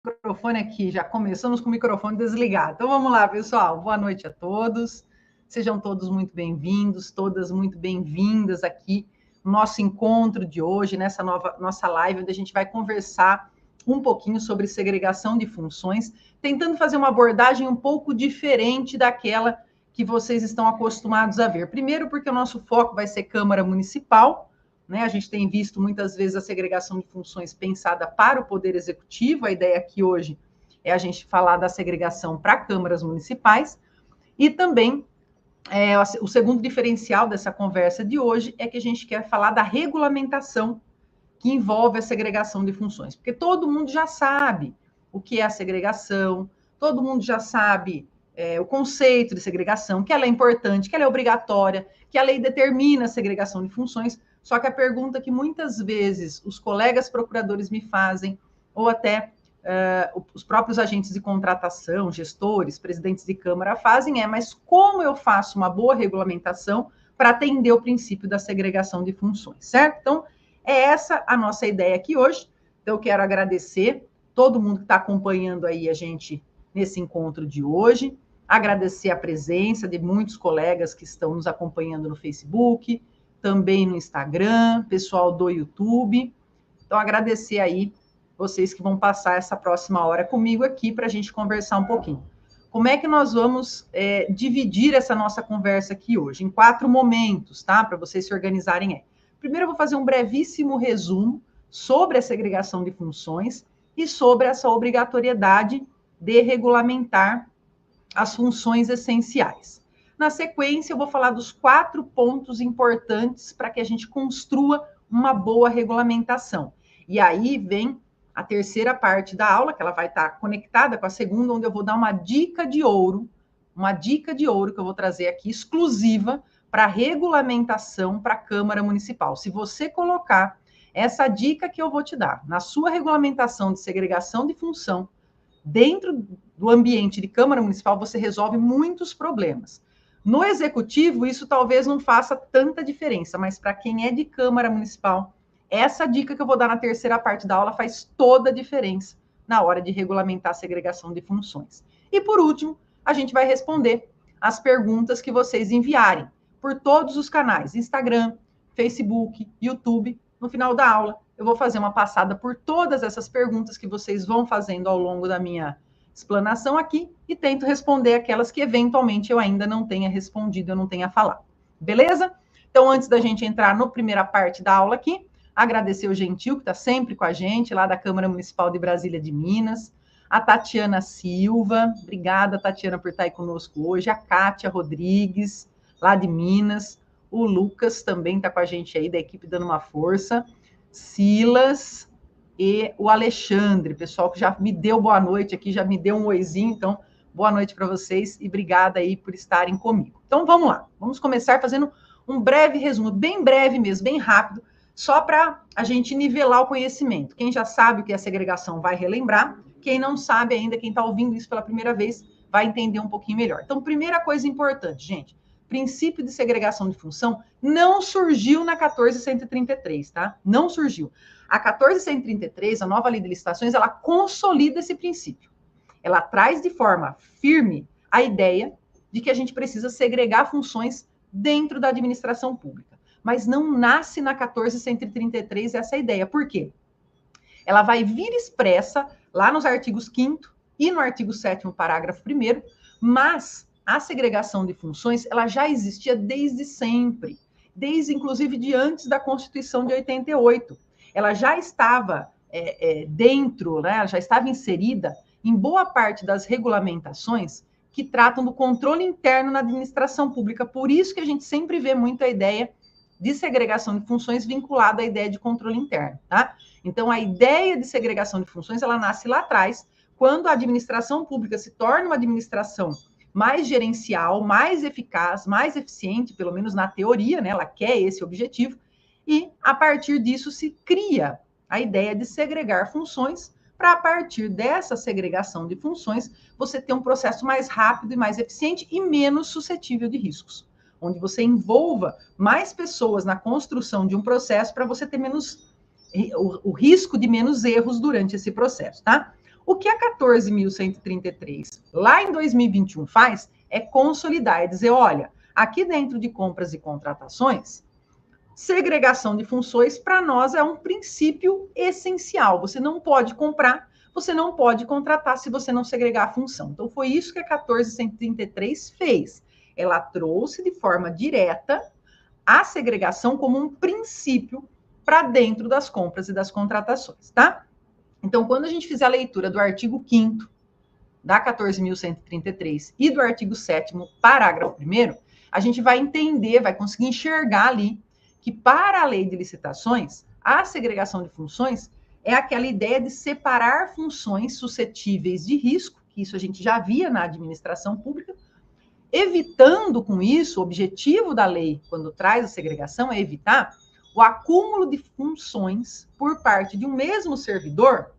Microfone aqui, já começamos com o microfone desligado. Então vamos lá, pessoal. Boa noite a todos. Sejam todos muito bem-vindos, todas muito bem-vindas aqui no nosso encontro de hoje, nessa nossa live, onde a gente vai conversar um pouquinho sobre segregação de funções, tentando fazer uma abordagem um pouco diferente daquela que vocês estão acostumados a ver. Primeiro, porque o nosso foco vai ser Câmara Municipal, né? A gente tem visto muitas vezes a segregação de funções pensada para o Poder Executivo. A ideia aqui hoje é a gente falar da segregação para câmaras municipais. E também, o segundo diferencial dessa conversa de hoje é que a gente quer falar da regulamentação que envolve a segregação de funções. Porque todo mundo já sabe o que é a segregação, todo mundo já sabe o conceito de segregação, que ela é importante, que ela é obrigatória, que a lei determina a segregação de funções. Só que a pergunta que muitas vezes os colegas procuradores me fazem, ou até os próprios agentes de contratação, gestores, presidentes de Câmara fazem mas como eu faço uma boa regulamentação para atender o princípio da segregação de funções, certo? Então, é essa a nossa ideia aqui hoje. Então, eu quero agradecer todo mundo que está acompanhando aí a gente nesse encontro de hoje, agradecer a presença de muitos colegas que estão nos acompanhando no Facebook, também no Instagram, pessoal do YouTube. Então, agradecer aí vocês que vão passar essa próxima hora comigo aqui para a gente conversar um pouquinho. Como é que nós vamos dividir essa nossa conversa aqui hoje? Em 4 momentos, tá? Para vocês se organizarem. Primeiro, eu vou fazer um brevíssimo resumo sobre a segregação de funções e sobre essa obrigatoriedade de regulamentar as funções essenciais. Na sequência, eu vou falar dos 4 pontos importantes para que a gente construa uma boa regulamentação. E aí vem a terceira parte da aula, que ela vai estar conectada com a segunda, onde eu vou dar uma dica de ouro que eu vou trazer aqui, exclusiva para regulamentação para a Câmara Municipal. Se você colocar essa dica que eu vou te dar na sua regulamentação de segregação de função, dentro do ambiente de Câmara Municipal, você resolve muitos problemas. No Executivo, isso talvez não faça tanta diferença, mas para quem é de Câmara Municipal, essa dica que eu vou dar na terceira parte da aula faz toda a diferença na hora de regulamentar a segregação de funções. E, por último, a gente vai responder as perguntas que vocês enviarem por todos os canais, Instagram, Facebook, YouTube. No final da aula, eu vou fazer uma passada por todas essas perguntas que vocês vão fazendo ao longo da minha explanação aqui e tento responder aquelas que eventualmente eu ainda não tenha respondido, eu não tenha falado. Beleza? Então, antes da gente entrar na primeira parte da aula aqui, agradecer o Gentil, que está sempre com a gente, lá da Câmara Municipal de Brasília de Minas, a Tatiana Silva, obrigada, Tatiana, por estar aí conosco hoje, a Kátia Rodrigues, lá de Minas, o Lucas também está com a gente aí, da equipe dando uma força, Silas e o Alexandre, pessoal que já me deu boa noite aqui, já me deu um oizinho, então boa noite para vocês e obrigada aí por estarem comigo. Então vamos lá, vamos começar fazendo um breve resumo, bem breve mesmo, bem rápido, só para a gente nivelar o conhecimento. Quem já sabe o que é segregação vai relembrar, quem não sabe ainda, quem está ouvindo isso pela primeira vez, vai entender um pouquinho melhor. Então, primeira coisa importante, gente, princípio de segregação de função não surgiu na 14.133, tá? Não surgiu. A 14.133, a nova lei de licitações, ela consolida esse princípio. Ela traz de forma firme a ideia de que a gente precisa segregar funções dentro da administração pública. Mas não nasce na 14.133 essa ideia. Por quê? Ela vai vir expressa lá nos artigos 5º e no artigo 7º, parágrafo 1º, mas a segregação de funções, ela já existia desde sempre, desde, inclusive, de antes da Constituição de 88. Ela já estava dentro, né, ela já estava inserida em boa parte das regulamentações que tratam do controle interno na administração pública. Por isso que a gente sempre vê muito a ideia de segregação de funções vinculada à ideia de controle interno, tá? Então, a ideia de segregação de funções, ela nasce lá atrás, quando a administração pública se torna uma administração mais gerencial, mais eficaz, mais eficiente, pelo menos na teoria, né? Ela quer esse objetivo, e a partir disso se cria a ideia de segregar funções, para a partir dessa segregação de funções, você ter um processo mais rápido e mais eficiente e menos suscetível de riscos, onde você envolva mais pessoas na construção de um processo para você ter menos o risco de menos erros durante esse processo, tá? O que a 14.133 lá em 2021 faz é consolidar e dizer, olha, aqui dentro de compras e contratações, segregação de funções para nós é um princípio essencial. Você não pode comprar, você não pode contratar se você não segregar a função. Então foi isso que a 14.133 fez. Ela trouxe de forma direta a segregação como um princípio para dentro das compras e das contratações, tá? Então, quando a gente fizer a leitura do artigo 5º da 14.133 e do artigo 7º, parágrafo 1º, a gente vai entender, vai conseguir enxergar ali que para a lei de licitações, a segregação de funções é aquela ideia de separar funções suscetíveis de risco, que isso a gente já via na administração pública, evitando com isso, o objetivo da lei, quando traz a segregação, é evitar o acúmulo de funções por parte de um mesmo servidor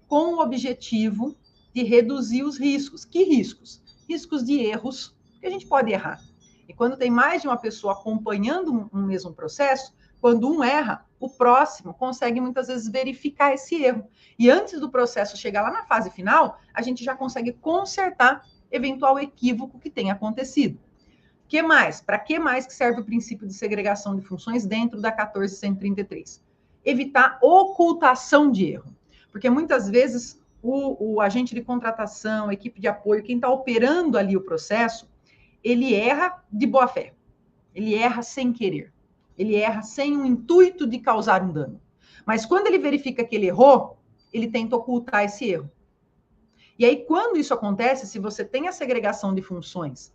com o objetivo de reduzir os riscos. Que riscos? Riscos de erros, que a gente pode errar. E quando tem mais de uma pessoa acompanhando um mesmo processo, quando um erra, o próximo consegue muitas vezes verificar esse erro. E antes do processo chegar lá na fase final, a gente já consegue consertar eventual equívoco que tenha acontecido. Que mais? Para que mais que serve o princípio de segregação de funções dentro da 14.133? Evitar ocultação de erro. Porque muitas vezes o agente de contratação, a equipe de apoio, quem está operando ali o processo, ele erra de boa fé. Ele erra sem querer. Ele erra sem o intuito de causar um dano. Mas quando ele verifica que ele errou, ele tenta ocultar esse erro. E aí, quando isso acontece, se você tem a segregação de funções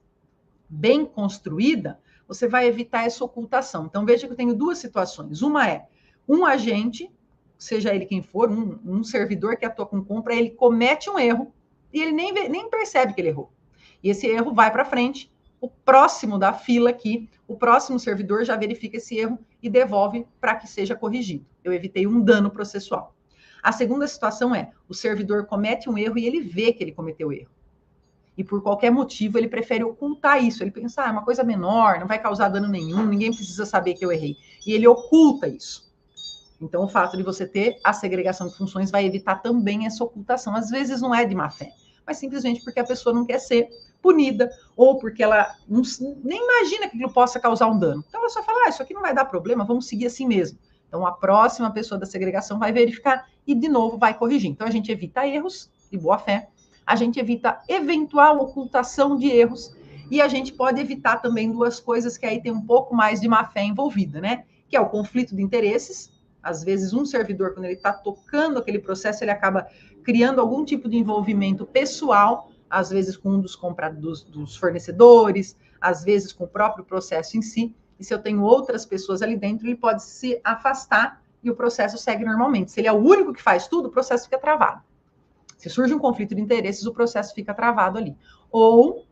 bem construída, você vai evitar essa ocultação. Então, veja que eu tenho duas situações. Uma é um agente, seja ele quem for, um servidor que atua com compra, ele comete um erro e ele nem percebe que ele errou. E esse erro vai para frente, o próximo da fila aqui, o próximo servidor já verifica esse erro e devolve para que seja corrigido. Eu evitei um dano processual. A segunda situação é, o servidor comete um erro e ele vê que ele cometeu erro. E por qualquer motivo ele prefere ocultar isso. Ele pensa, é uma coisa menor, não vai causar dano nenhum, ninguém precisa saber que eu errei. E ele oculta isso. Então, o fato de você ter a segregação de funções vai evitar também essa ocultação. Às vezes não é de má fé, mas simplesmente porque a pessoa não quer ser punida ou porque ela nem imagina que aquilo possa causar um dano. Então, ela só fala, isso aqui não vai dar problema, vamos seguir assim mesmo. Então, a próxima pessoa da segregação vai verificar e, de novo, vai corrigir. Então, a gente evita erros de boa fé, a gente evita eventual ocultação de erros e a gente pode evitar também duas coisas que aí tem um pouco mais de má fé envolvida, né? Que é o conflito de interesses. Às vezes, um servidor, quando ele está tocando aquele processo, ele acaba criando algum tipo de envolvimento pessoal, às vezes com um dos fornecedores, às vezes com o próprio processo em si. E se eu tenho outras pessoas ali dentro, ele pode se afastar e o processo segue normalmente. Se ele é o único que faz tudo, o processo fica travado. Se surge um conflito de interesses, o processo fica travado ali. Ou,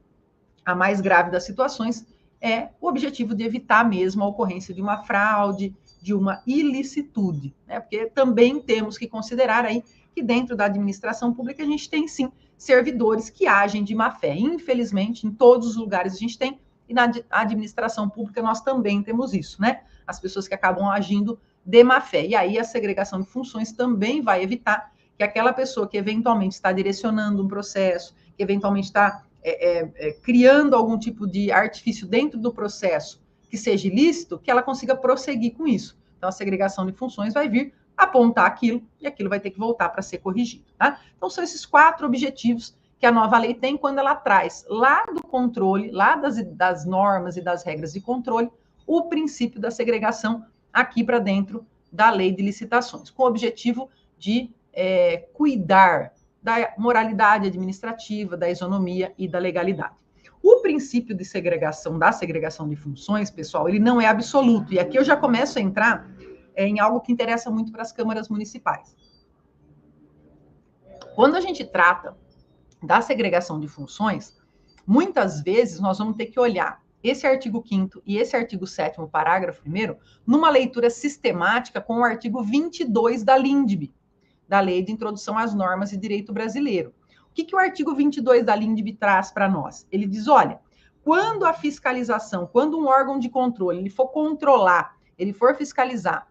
a mais grave das situações, é o objetivo de evitar mesmo a ocorrência de uma fraude, de uma ilicitude, né? Porque também temos que considerar aí que dentro da administração pública a gente tem, sim, servidores que agem de má fé. Infelizmente, em todos os lugares a gente tem, e na administração pública nós também temos isso, né? As pessoas que acabam agindo de má fé. E aí a segregação de funções também vai evitar que aquela pessoa que eventualmente está direcionando um processo, que eventualmente está criando algum tipo de artifício dentro do processo que seja ilícito, que ela consiga prosseguir com isso. Então, a segregação de funções vai vir apontar aquilo e aquilo vai ter que voltar para ser corrigido, tá? Então, são esses 4 objetivos que a nova lei tem quando ela traz lá do controle, lá das normas e das regras de controle, o princípio da segregação aqui para dentro da lei de licitações, com o objetivo de cuidar da moralidade administrativa, da isonomia e da legalidade. O princípio de segregação, da segregação de funções, pessoal, ele não é absoluto. E aqui eu já começo a entrar em algo que interessa muito para as câmaras municipais. Quando a gente trata da segregação de funções, muitas vezes nós vamos ter que olhar esse artigo 5º e esse artigo 7º, parágrafo 1º, numa leitura sistemática com o artigo 22 da LINDB, da Lei de Introdução às Normas e Direito Brasileiro. O que o artigo 22 da LINDB traz para nós? Ele diz, olha, quando a fiscalização, quando um órgão de controle ele for controlar, ele for fiscalizar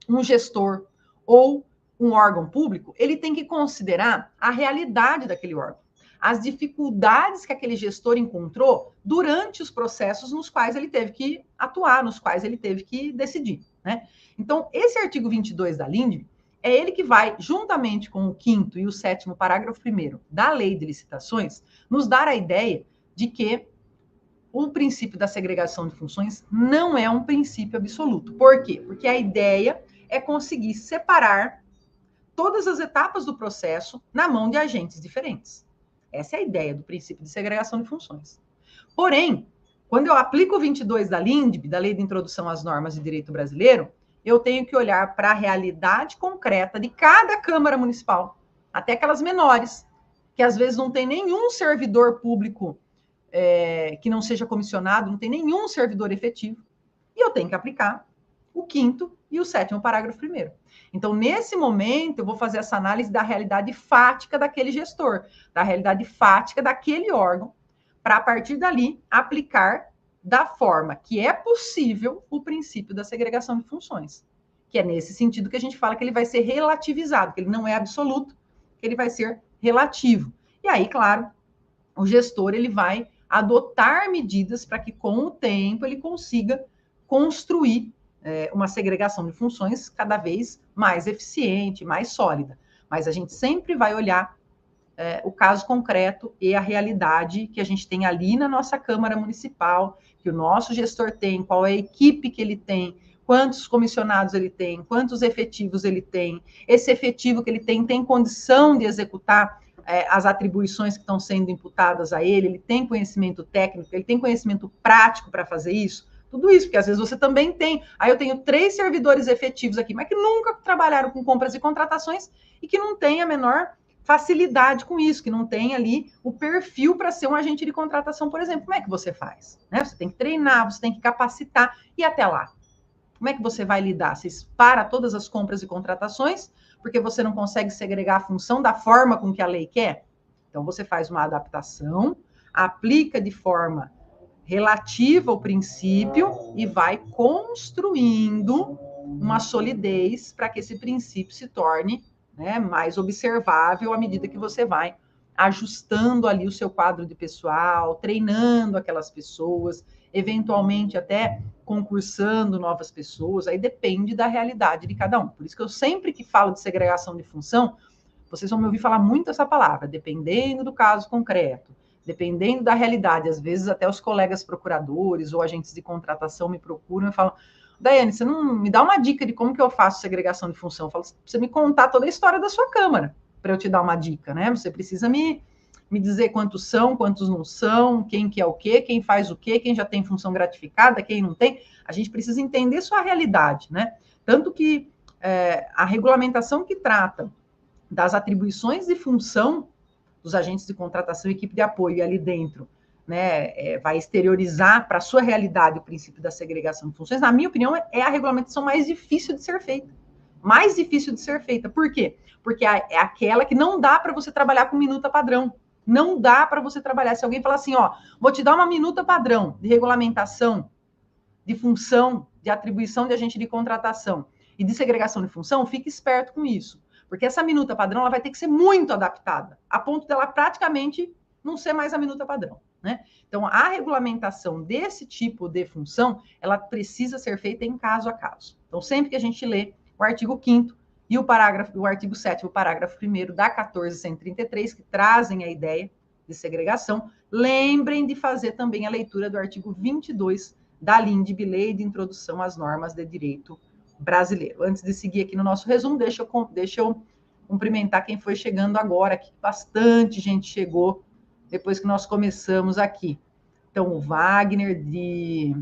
um gestor ou um órgão público, ele tem que considerar a realidade daquele órgão, as dificuldades que aquele gestor encontrou durante os processos nos quais ele teve que atuar, nos quais ele teve que decidir, né? Então, esse artigo 22 da LINDB é ele que vai, juntamente com o 5º e o 7º parágrafo 1º da Lei de Licitações, nos dar a ideia de que o princípio da segregação de funções não é um princípio absoluto. Por quê? Porque a ideia é conseguir separar todas as etapas do processo na mão de agentes diferentes. Essa é a ideia do princípio de segregação de funções. Porém, quando eu aplico o 22 da LINDB, da Lei de Introdução às Normas de Direito Brasileiro, eu tenho que olhar para a realidade concreta de cada Câmara Municipal, até aquelas menores, que às vezes não tem nenhum servidor público que não seja comissionado, não tem nenhum servidor efetivo, e eu tenho que aplicar o 5º e o 7º parágrafo 1º. Então, nesse momento, eu vou fazer essa análise da realidade fática daquele gestor, da realidade fática daquele órgão, para, a partir dali, aplicar da forma que é possível o princípio da segregação de funções, que é nesse sentido que a gente fala que ele vai ser relativizado, que ele não é absoluto, que ele vai ser relativo. E aí, claro, o gestor ele vai adotar medidas para que, com o tempo, ele consiga construir uma segregação de funções cada vez mais eficiente, mais sólida. Mas a gente sempre vai olhar o caso concreto e a realidade que a gente tem ali na nossa Câmara Municipal, que o nosso gestor tem, qual é a equipe que ele tem, quantos comissionados ele tem, quantos efetivos ele tem, esse efetivo que ele tem condição de executar as atribuições que estão sendo imputadas a ele tem conhecimento técnico, ele tem conhecimento prático para fazer isso, tudo isso, porque às vezes você também tem. Aí eu tenho 3 servidores efetivos aqui, mas que nunca trabalharam com compras e contratações e que não têm a menor facilidade com isso, que não tem ali o perfil para ser um agente de contratação, por exemplo. Como é que você faz? Né? Você tem que treinar, você tem que capacitar, e até lá, como é que você vai lidar? Você para todas as compras e contratações, porque você não consegue segregar a função da forma com que a lei quer? Então, você faz uma adaptação, aplica de forma relativa ao princípio e vai construindo uma solidez para que esse princípio se torne mais observável à medida que você vai ajustando ali o seu quadro de pessoal, treinando aquelas pessoas, eventualmente até concursando novas pessoas, aí depende da realidade de cada um. Por isso que eu sempre que falo de segregação de função, vocês vão me ouvir falar muito essa palavra, dependendo do caso concreto, dependendo da realidade. Às vezes até os colegas procuradores ou agentes de contratação me procuram e falam: Daiane, você não me dá uma dica de como que eu faço segregação de função? Eu falo: você me contar toda a história da sua Câmara para eu te dar uma dica, né? Você precisa me dizer quantos são, quantos não são, quem que é o quê, quem faz o quê, quem já tem função gratificada, quem não tem. A gente precisa entender sua realidade, né? Tanto que a regulamentação que trata das atribuições de função dos agentes de contratação e equipe de apoio ali dentro, né, vai exteriorizar para a sua realidade o princípio da segregação de funções, na minha opinião, é a regulamentação mais difícil de ser feita. Mais difícil de ser feita. Por quê? Porque é aquela que não dá para você trabalhar com minuta padrão. Não dá para você trabalhar. Se alguém falar assim, ó, vou te dar uma minuta padrão de regulamentação, de função, de atribuição de agente de contratação e de segregação de função, fique esperto com isso. Porque essa minuta padrão ela vai ter que ser muito adaptada, a ponto dela praticamente não ser mais a minuta padrão, né? Então, a regulamentação desse tipo de função, ela precisa ser feita em caso a caso. Então, sempre que a gente lê o artigo 5º e o artigo 7º, o parágrafo 1º da 14.133, que trazem a ideia de segregação, lembrem de fazer também a leitura do artigo 22 da LINDB, Lei de Introdução às Normas de Direito Brasileiro. Antes de seguir aqui no nosso resumo, deixa eu cumprimentar quem foi chegando agora, que bastante gente chegou depois que nós começamos aqui. Então, o Wagner, de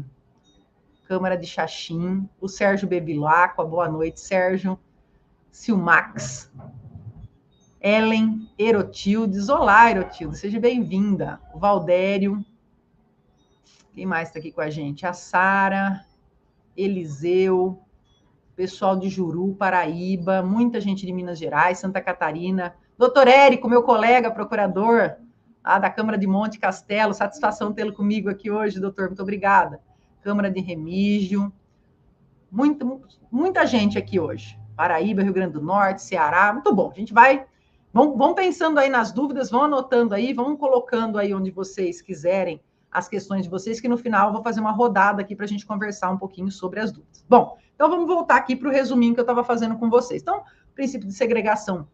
Câmara de Xaxim, o Sérgio Bevilacqua, boa noite, Sérgio, Silmax, Ellen Erotildes, olá, Erotildes, seja bem-vinda, o Valdério, quem mais está aqui com a gente? A Sara, Eliseu, pessoal de Juru, Paraíba, muita gente de Minas Gerais, Santa Catarina, doutor Érico, meu colega procurador da Câmara de Monte Castelo, satisfação tê-lo comigo aqui hoje, doutor, muito obrigada. Câmara de Remígio, muita gente aqui hoje. Paraíba, Rio Grande do Norte, Ceará. Muito bom, a gente vai... Vão pensando aí nas dúvidas, vão anotando aí, vão colocando aí onde vocês quiserem as questões de vocês, que no final eu vou fazer uma rodada aqui para a gente conversar um pouquinho sobre as dúvidas. Bom, então vamos voltar aqui para o resuminho que eu estava fazendo com vocês. Então, o princípio de segregação,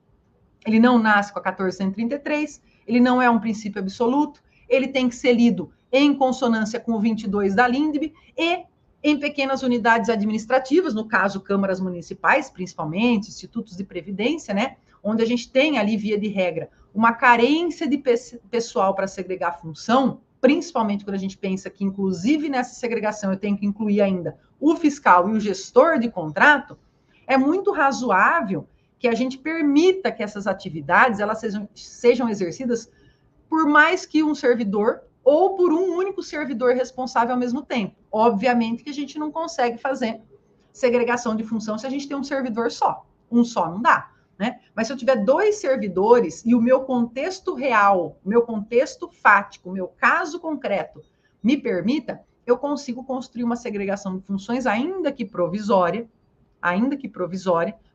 ele não nasce com a 1433, ele não é um princípio absoluto, ele tem que ser lido em consonância com o 22 da LINDB e em pequenas unidades administrativas, no caso, câmaras municipais, principalmente, institutos de previdência, né? Onde a gente tem ali, via de regra, uma carência de pessoal para segregar a função, principalmente quando a gente pensa que, inclusive, nessa segregação eu tenho que incluir ainda o fiscal e o gestor de contrato, é muito razoável que a gente permita que essas atividades elas sejam exercidas por mais que um servidor ou por um único servidor responsável ao mesmo tempo. Obviamente que a gente não consegue fazer segregação de função se a gente tem um servidor só. Um só não dá, né? Mas se eu tiver 2 servidores e o meu contexto real, o meu contexto fático, o meu caso concreto me permita, eu consigo construir uma segregação de funções, ainda que provisória,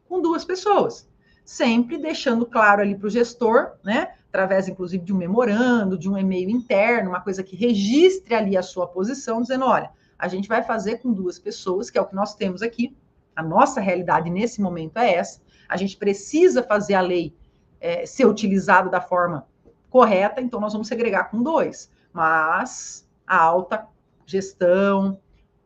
com 2 pessoas. Sempre deixando claro ali para o gestor, né? Através, inclusive, de um memorando, de um e-mail interno, uma coisa que registre ali a sua posição, dizendo, olha, a gente vai fazer com 2 pessoas, que é o que nós temos aqui, a nossa realidade nesse momento é essa, a gente precisa fazer a lei ser utilizada da forma correta, então nós vamos segregar com 2, mas a alta gestão,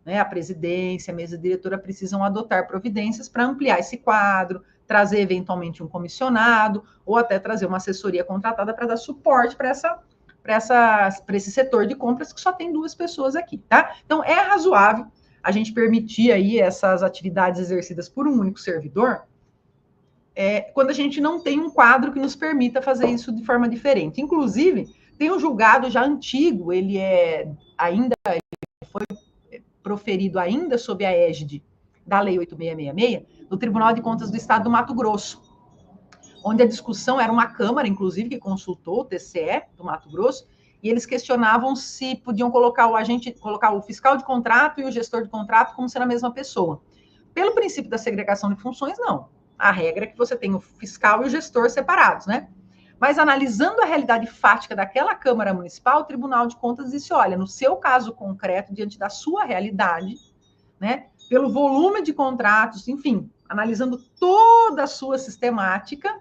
né, a presidência, a mesa diretora precisam adotar providências para ampliar esse quadro, trazer eventualmente um comissionado, ou até trazer uma assessoria contratada para dar suporte para esse setor de compras que só tem 2 pessoas aqui, tá? Então, é razoável a gente permitir aí essas atividades exercidas por um único servidor, quando a gente não tem um quadro que nos permita fazer isso de forma diferente. Inclusive, tem um julgado já antigo, ele foi proferido ainda sob a égide da Lei 8666, do Tribunal de Contas do Estado do Mato Grosso, onde a discussão era uma Câmara, inclusive, que consultou o TCE do Mato Grosso, e eles questionavam se podiam colocar o fiscal de contrato e o gestor de contrato como sendo a mesma pessoa. Pelo princípio da segregação de funções, não. A regra é que você tem o fiscal e o gestor separados, né? Mas analisando a realidade fática daquela Câmara Municipal, o Tribunal de Contas disse, olha, no seu caso concreto, diante da sua realidade, né, pelo volume de contratos, enfim, analisando toda a sua sistemática,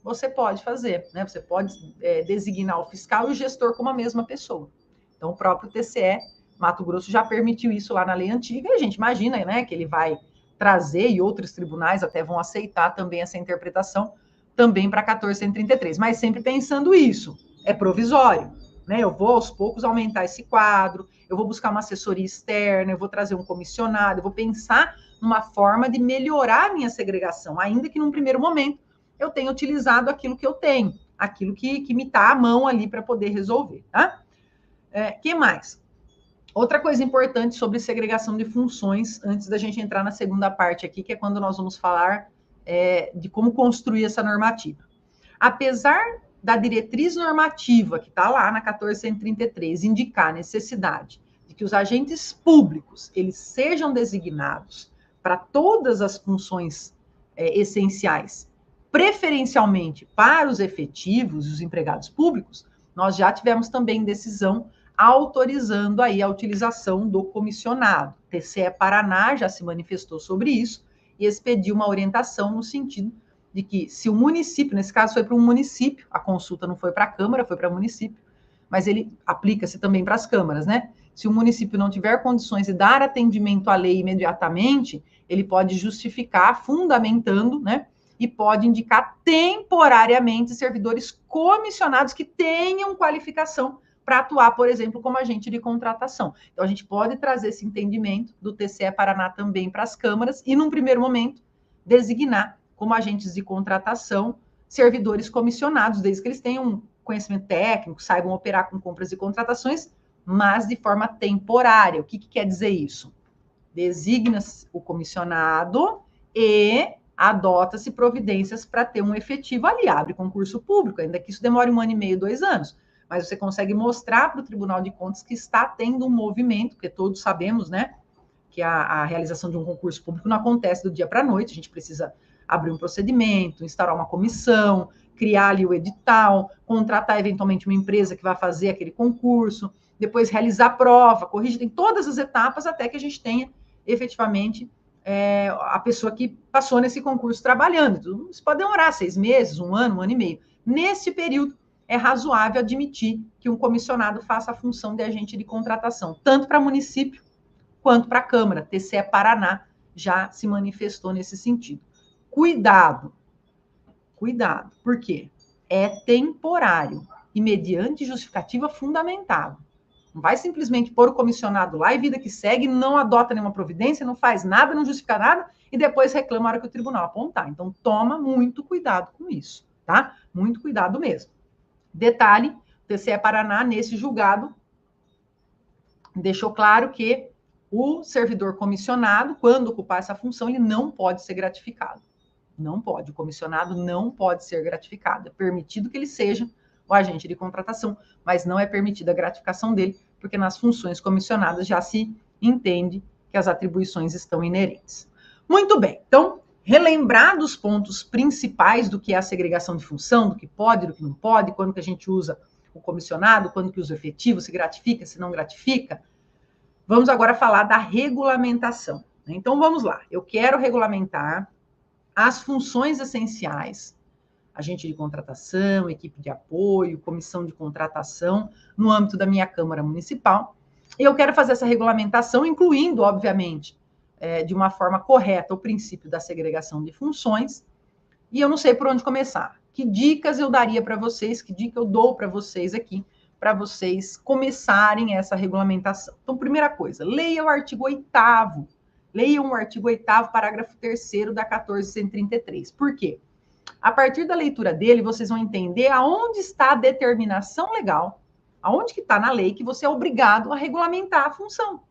você pode fazer, né? Você pode designar o fiscal e o gestor como a mesma pessoa. Então, o próprio TCE, Mato Grosso, já permitiu isso lá na lei antiga, e a gente imagina, né, que ele vai trazer, e outros tribunais até vão aceitar também essa interpretação, também para 1433, mas sempre pensando isso, é provisório, né? Eu vou aos poucos aumentar esse quadro, eu vou buscar uma assessoria externa, eu vou trazer um comissionado, eu vou pensar numa forma de melhorar a minha segregação, ainda que num primeiro momento eu tenha utilizado aquilo que eu tenho, aquilo que me está à mão ali para poder resolver, tá? Que mais? Outra coisa importante sobre segregação de funções, antes da gente entrar na segunda parte aqui, que é quando nós vamos falar de como construir essa normativa. Apesar da diretriz normativa, que está lá na 1433, indicar a necessidade de que os agentes públicos eles sejam designados para todas as funções essenciais, preferencialmente para os efetivos e os empregados públicos, nós já tivemos também decisão autorizando aí a utilização do comissionado. O TCE Paraná já se manifestou sobre isso e expediu uma orientação no sentido de que se o município, nesse caso foi para um município, a consulta não foi para a Câmara, foi para o município, mas ele aplica-se também para as câmaras, né? Se o município não tiver condições de dar atendimento à lei imediatamente, ele pode justificar, fundamentando, né? E pode indicar temporariamente servidores comissionados que tenham qualificação para atuar, por exemplo, como agente de contratação. Então, a gente pode trazer esse entendimento do TCE Paraná também para as câmaras e, num primeiro momento, designar como agentes de contratação servidores comissionados, desde que eles tenham conhecimento técnico, saibam operar com compras e contratações, mas de forma temporária. O que quer dizer isso? Designa-se o comissionado e adota-se providências para ter um efetivo ali, abre concurso público, ainda que isso demore 1 ano e meio, 2 anos. Mas você consegue mostrar para o Tribunal de Contas que está tendo um movimento, porque todos sabemos, né, porque a realização de um concurso público não acontece do dia para a noite, a gente precisa abrir um procedimento, instaurar uma comissão, criar ali o edital, contratar eventualmente uma empresa que vai fazer aquele concurso, depois realizar a prova, corrigir, tem todas as etapas até que a gente tenha efetivamente a pessoa que passou nesse concurso trabalhando. Isso pode demorar 6 meses, 1 ano e meio. Nesse período, é razoável admitir que um comissionado faça a função de agente de contratação, tanto para município quanto para a Câmara. TCE Paraná já se manifestou nesse sentido. Cuidado, por quê? É temporário e mediante justificativa fundamentada. Não vai simplesmente pôr o comissionado lá e vida que segue, não adota nenhuma providência, não faz nada, não justifica nada e depois reclama a hora que o tribunal apontar. Então, toma muito cuidado com isso, tá? Muito cuidado mesmo. Detalhe, o TCE Paraná, nesse julgado, deixou claro que o servidor comissionado, quando ocupar essa função, ele não pode ser gratificado. Não pode, o comissionado não pode ser gratificado. É permitido que ele seja o agente de contratação, mas não é permitida a gratificação dele, porque nas funções comissionadas já se entende que as atribuições estão inerentes. Muito bem, então, relembrar dos pontos principais do que é a segregação de função, do que pode, do que não pode, quando que a gente usa o comissionado, quando que usa o efetivo, se gratifica, se não gratifica. Vamos agora falar da regulamentação. Então, vamos lá. Eu quero regulamentar as funções essenciais, agente de contratação, equipe de apoio, comissão de contratação, no âmbito da minha Câmara Municipal. E eu quero fazer essa regulamentação, incluindo, obviamente, de uma forma correta, o princípio da segregação de funções. E eu não sei por onde começar. Que dicas eu daria para vocês, que dica eu dou para vocês aqui, para vocês começarem essa regulamentação. Então, primeira coisa, leia o artigo 8º. Leiam o artigo 8º, parágrafo 3º da 1433. Por quê? A partir da leitura dele, vocês vão entender aonde está a determinação legal, aonde que está na lei que você é obrigado a regulamentar a função.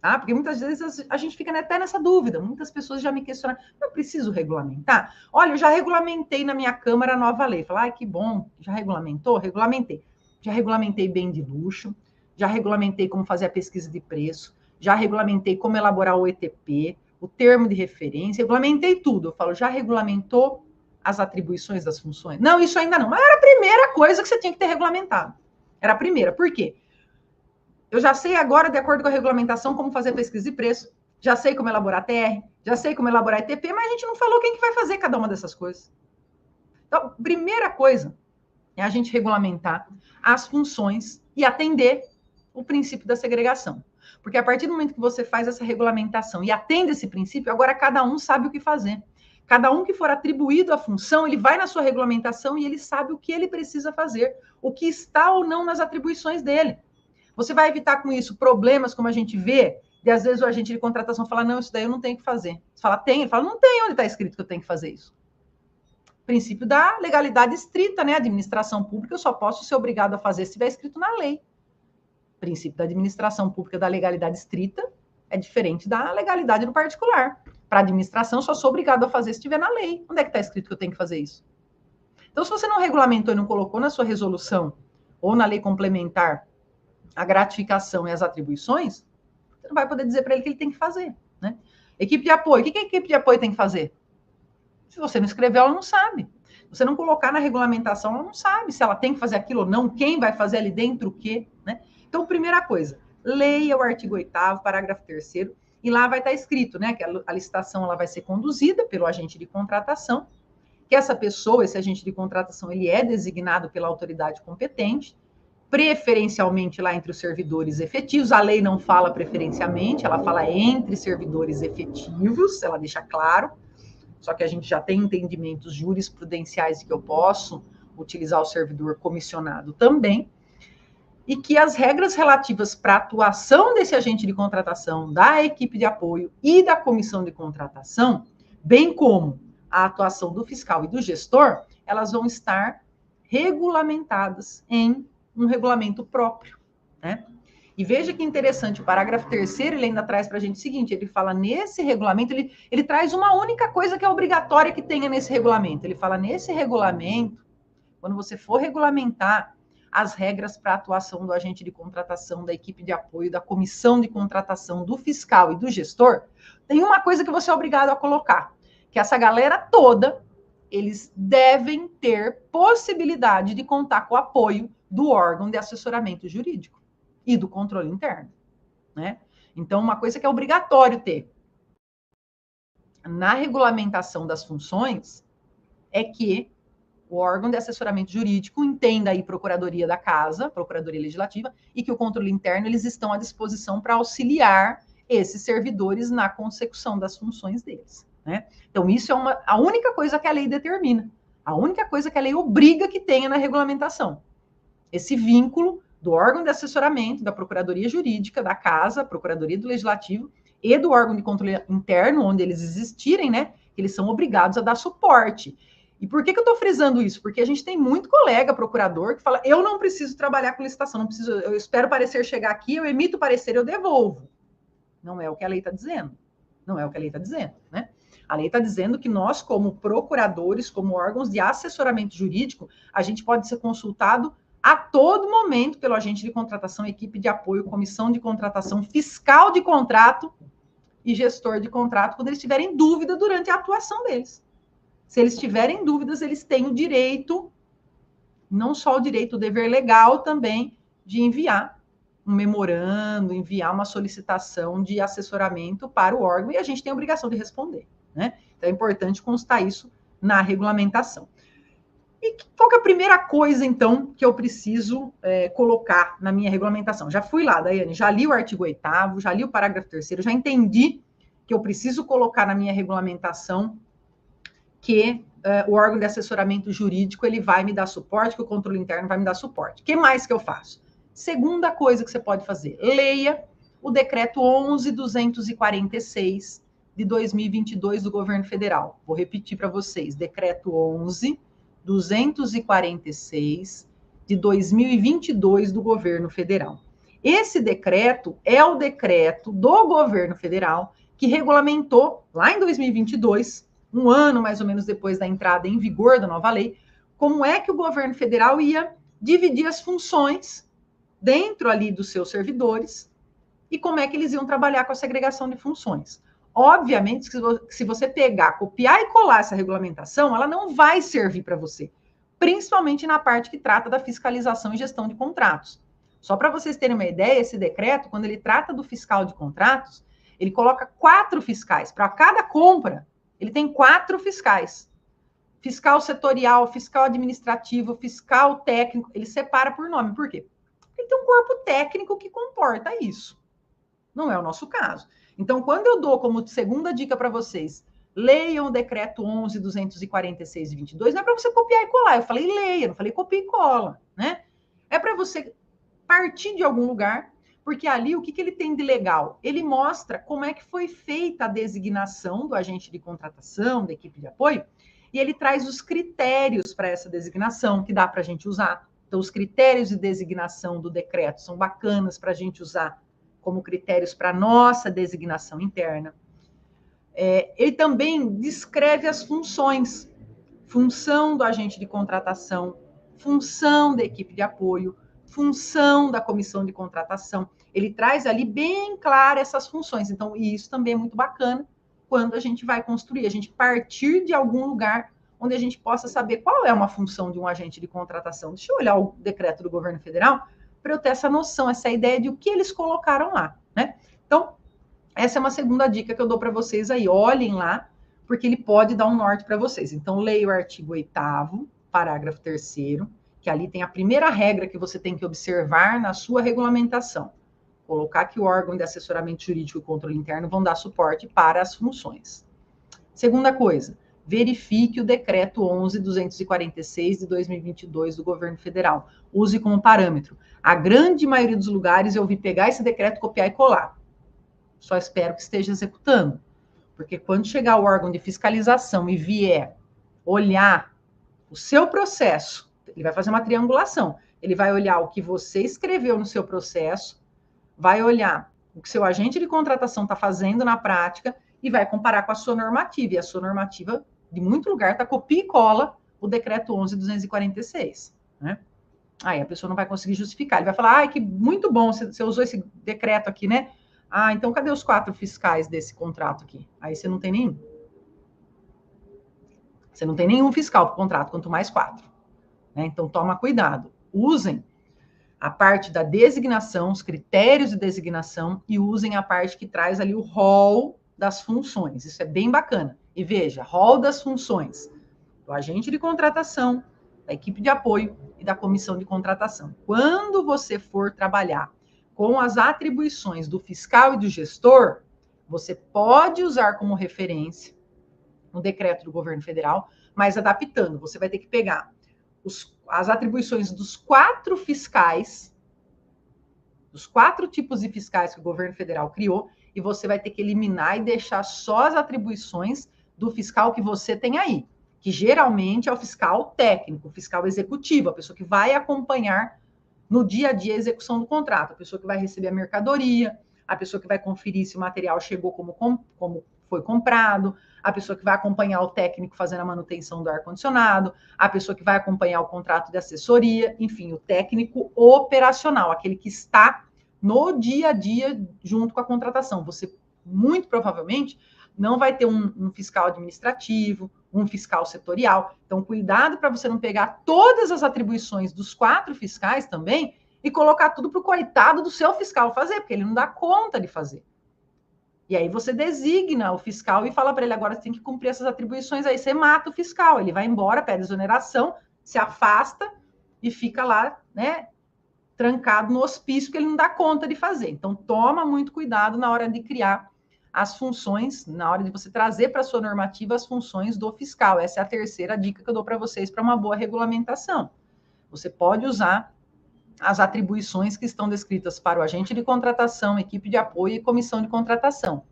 Tá? Porque muitas vezes a gente fica até nessa dúvida. Muitas pessoas já me questionam, eu preciso regulamentar? Olha, eu já regulamentei na minha Câmara a nova lei. Falar, que bom, já regulamentou? Regulamentei. Já regulamentei bem de luxo, já regulamentei como fazer a pesquisa de preço, já regulamentei como elaborar o ETP, o termo de referência, regulamentei tudo. Eu falo, já regulamentou as atribuições das funções? Não, isso ainda não. Mas era a primeira coisa que você tinha que ter regulamentado. Era a primeira. Por quê? Eu já sei agora, de acordo com a regulamentação, como fazer pesquisa de preço, já sei como elaborar TR, já sei como elaborar ETP, mas a gente não falou quem que vai fazer cada uma dessas coisas. Então, primeira coisa é a gente regulamentar as funções e atender o princípio da segregação. Porque a partir do momento que você faz essa regulamentação e atende esse princípio, agora cada um sabe o que fazer. Cada um que for atribuído a função, ele vai na sua regulamentação e ele sabe o que ele precisa fazer, o que está ou não nas atribuições dele. Você vai evitar com isso problemas, como a gente vê, de às vezes o agente de contratação fala, não, isso daí eu não tenho que fazer. Você fala, tem? Ele fala, não tem, onde está escrito que eu tenho que fazer isso? Princípio da legalidade estrita, né? Administração pública, eu só posso ser obrigado a fazer se estiver escrito na lei. Princípio da administração pública da legalidade estrita é diferente da legalidade do particular. Para a administração, eu só sou obrigado a fazer se estiver na lei. Onde é que está escrito que eu tenho que fazer isso? Então, se você não regulamentou e não colocou na sua resolução ou na lei complementar a gratificação e as atribuições, você não vai poder dizer para ele que ele tem que fazer, né? Equipe de apoio. O que a equipe de apoio tem que fazer? Se você não escreveu, ela não sabe. Se você não colocar na regulamentação, ela não sabe se ela tem que fazer aquilo ou não, quem vai fazer ali dentro o quê, né? Então, primeira coisa, leia o artigo 8º, parágrafo 3º, e lá vai estar escrito, né, que a licitação ela vai ser conduzida pelo agente de contratação, que essa pessoa, esse agente de contratação, ele é designado pela autoridade competente, preferencialmente lá entre os servidores efetivos. A lei não fala preferencialmente, ela fala entre servidores efetivos, ela deixa claro, só que a gente já tem entendimentos jurisprudenciais de que eu posso utilizar o servidor comissionado também, e que as regras relativas para a atuação desse agente de contratação, da equipe de apoio e da comissão de contratação, bem como a atuação do fiscal e do gestor, elas vão estar regulamentadas em um regulamento próprio, né? E veja que interessante, o parágrafo 3º, ele ainda traz para a gente o seguinte, ele fala nesse regulamento, ele traz uma única coisa que é obrigatória que tenha nesse regulamento. Ele fala, nesse regulamento, quando você for regulamentar as regras para a atuação do agente de contratação, da equipe de apoio, da comissão de contratação, do fiscal e do gestor, tem uma coisa que você é obrigado a colocar, que essa galera toda, eles devem ter possibilidade de contar com o apoio do órgão de assessoramento jurídico e do controle interno, né? Então, uma coisa que é obrigatório ter na regulamentação das funções é que o órgão de assessoramento jurídico entenda aí Procuradoria da Casa, Procuradoria Legislativa, e que o controle interno, eles estão à disposição para auxiliar esses servidores na consecução das funções deles, né? Então, isso é a única coisa que a lei determina, a única coisa que a lei obriga que tenha na regulamentação. Esse vínculo do órgão de assessoramento, da Procuradoria Jurídica, da Casa, Procuradoria do Legislativo e do órgão de controle interno, onde eles existirem, né? Eles são obrigados a dar suporte. E por que eu estou frisando isso? Porque a gente tem muito colega procurador que fala, eu não preciso trabalhar com licitação, não preciso, eu espero o parecer chegar aqui, eu emito o parecer, eu devolvo. Não é o que a lei está dizendo. Não é o que a lei está dizendo, né? A lei está dizendo que nós, como procuradores, como órgãos de assessoramento jurídico, a gente pode ser consultado a todo momento pelo agente de contratação, equipe de apoio, comissão de contratação, fiscal de contrato e gestor de contrato, quando eles tiverem dúvida durante a atuação deles. Se eles tiverem dúvidas, eles têm o direito, não só o direito, o dever legal também, de enviar um memorando, enviar uma solicitação de assessoramento para o órgão, e a gente tem a obrigação de responder, né? Então, é importante constar isso na regulamentação. E qual que é a primeira coisa, então, que eu preciso colocar na minha regulamentação? Já fui lá, Daiane, já li o artigo 8º, já li o parágrafo 3º, já entendi que eu preciso colocar na minha regulamentação que o órgão de assessoramento jurídico ele vai me dar suporte, que o controle interno vai me dar suporte. O que mais que eu faço? Segunda coisa que você pode fazer, leia o decreto 11.246 de 2022 do governo federal. Vou repetir para vocês, decreto 11.246 de 2022 do governo federal. Esse decreto é o decreto do governo federal que regulamentou, lá em 2022, um ano mais ou menos depois da entrada em vigor da nova lei, como é que o governo federal ia dividir as funções dentro ali dos seus servidores e como é que eles iam trabalhar com a segregação de funções. Obviamente, se você pegar, copiar e colar essa regulamentação, ela não vai servir para você, principalmente na parte que trata da fiscalização e gestão de contratos. Só para vocês terem uma ideia, esse decreto, quando ele trata do fiscal de contratos, ele coloca 4 fiscais. Para cada compra, ele tem 4 fiscais. Fiscal setorial, fiscal administrativo, fiscal técnico, ele separa por nome. Por quê? Porque ele tem um corpo técnico que comporta isso. Não é o nosso caso. Então, quando eu dou como segunda dica para vocês, leiam o decreto 11.246 de 22, não é para você copiar e colar. Eu falei leia, não falei copia e cola, né? É para você partir de algum lugar, porque ali o que ele tem de legal? Ele mostra como é que foi feita a designação do agente de contratação, da equipe de apoio, e ele traz os critérios para essa designação que dá para a gente usar. Então, os critérios de designação do decreto são bacanas para a gente usar como critérios para a nossa designação interna. Ele também descreve as funções, função do agente de contratação, função da equipe de apoio, função da comissão de contratação. Ele traz ali bem claro essas funções. Então, isso também é muito bacana quando a gente vai construir, a gente partir de algum lugar onde a gente possa saber qual é uma função de um agente de contratação. Deixa eu olhar o decreto do governo federal para eu ter essa noção, essa ideia de o que eles colocaram lá, né? Então, essa é uma segunda dica que eu dou para vocês aí. Olhem lá, porque ele pode dar um norte para vocês. Então, leia o artigo 8º, parágrafo 3º, que ali tem a primeira regra que você tem que observar na sua regulamentação. Colocar que o órgão de assessoramento jurídico e controle interno vão dar suporte para as funções. Segunda coisa, verifique o decreto 11.246 de 2022 do governo federal. Use como parâmetro. A grande maioria dos lugares eu vi pegar esse decreto, copiar e colar. Só espero que esteja executando. Porque quando chegar o órgão de fiscalização e vier olhar o seu processo, ele vai fazer uma triangulação. Ele vai olhar o que você escreveu no seu processo, vai olhar o que seu agente de contratação está fazendo na prática e vai comparar com a sua normativa. E a sua normativa, de muito lugar, está copia e cola o decreto 11.246, né? Aí a pessoa não vai conseguir justificar. Ele vai falar, ai, que muito bom, você usou esse decreto aqui, né? Ah, então cadê os 4 fiscais desse contrato aqui? Aí você não tem nenhum. Você não tem nenhum fiscal para o contrato, quanto mais 4. Né? Então toma cuidado. Usem a parte da designação, os critérios de designação, e usem a parte que traz ali o rol das funções. Isso é bem bacana. E veja, rol das funções do agente de contratação, da equipe de apoio e da comissão de contratação. Quando você for trabalhar com as atribuições do fiscal e do gestor, você pode usar como referência um decreto do governo federal, mas adaptando. Você vai ter que pegar as atribuições dos 4 fiscais, dos 4 tipos de fiscais que o governo federal criou, e você vai ter que eliminar e deixar só as atribuições do fiscal que você tem aí, que geralmente é o fiscal técnico, o fiscal executivo, a pessoa que vai acompanhar no dia a dia a execução do contrato, a pessoa que vai receber a mercadoria, a pessoa que vai conferir se o material chegou como foi comprado, a pessoa que vai acompanhar o técnico fazendo a manutenção do ar-condicionado, a pessoa que vai acompanhar o contrato de assessoria, enfim, o técnico operacional, aquele que está no dia a dia junto com a contratação. Você, muito provavelmente, não vai ter um fiscal administrativo, um fiscal setorial. Então, cuidado para você não pegar todas as atribuições dos 4 fiscais também e colocar tudo para o coitado do seu fiscal fazer, porque ele não dá conta de fazer. E aí você designa o fiscal e fala para ele, agora você tem que cumprir essas atribuições, aí você mata o fiscal, ele vai embora, pede exoneração, se afasta e fica lá, né, trancado no hospício, que ele não dá conta de fazer. Então, toma muito cuidado na hora de criar as funções, na hora de você trazer para a sua normativa as funções do fiscal. Essa é a terceira dica que eu dou para vocês para uma boa regulamentação. Você pode usar as atribuições que estão descritas para o agente de contratação, equipe de apoio e comissão de contratação.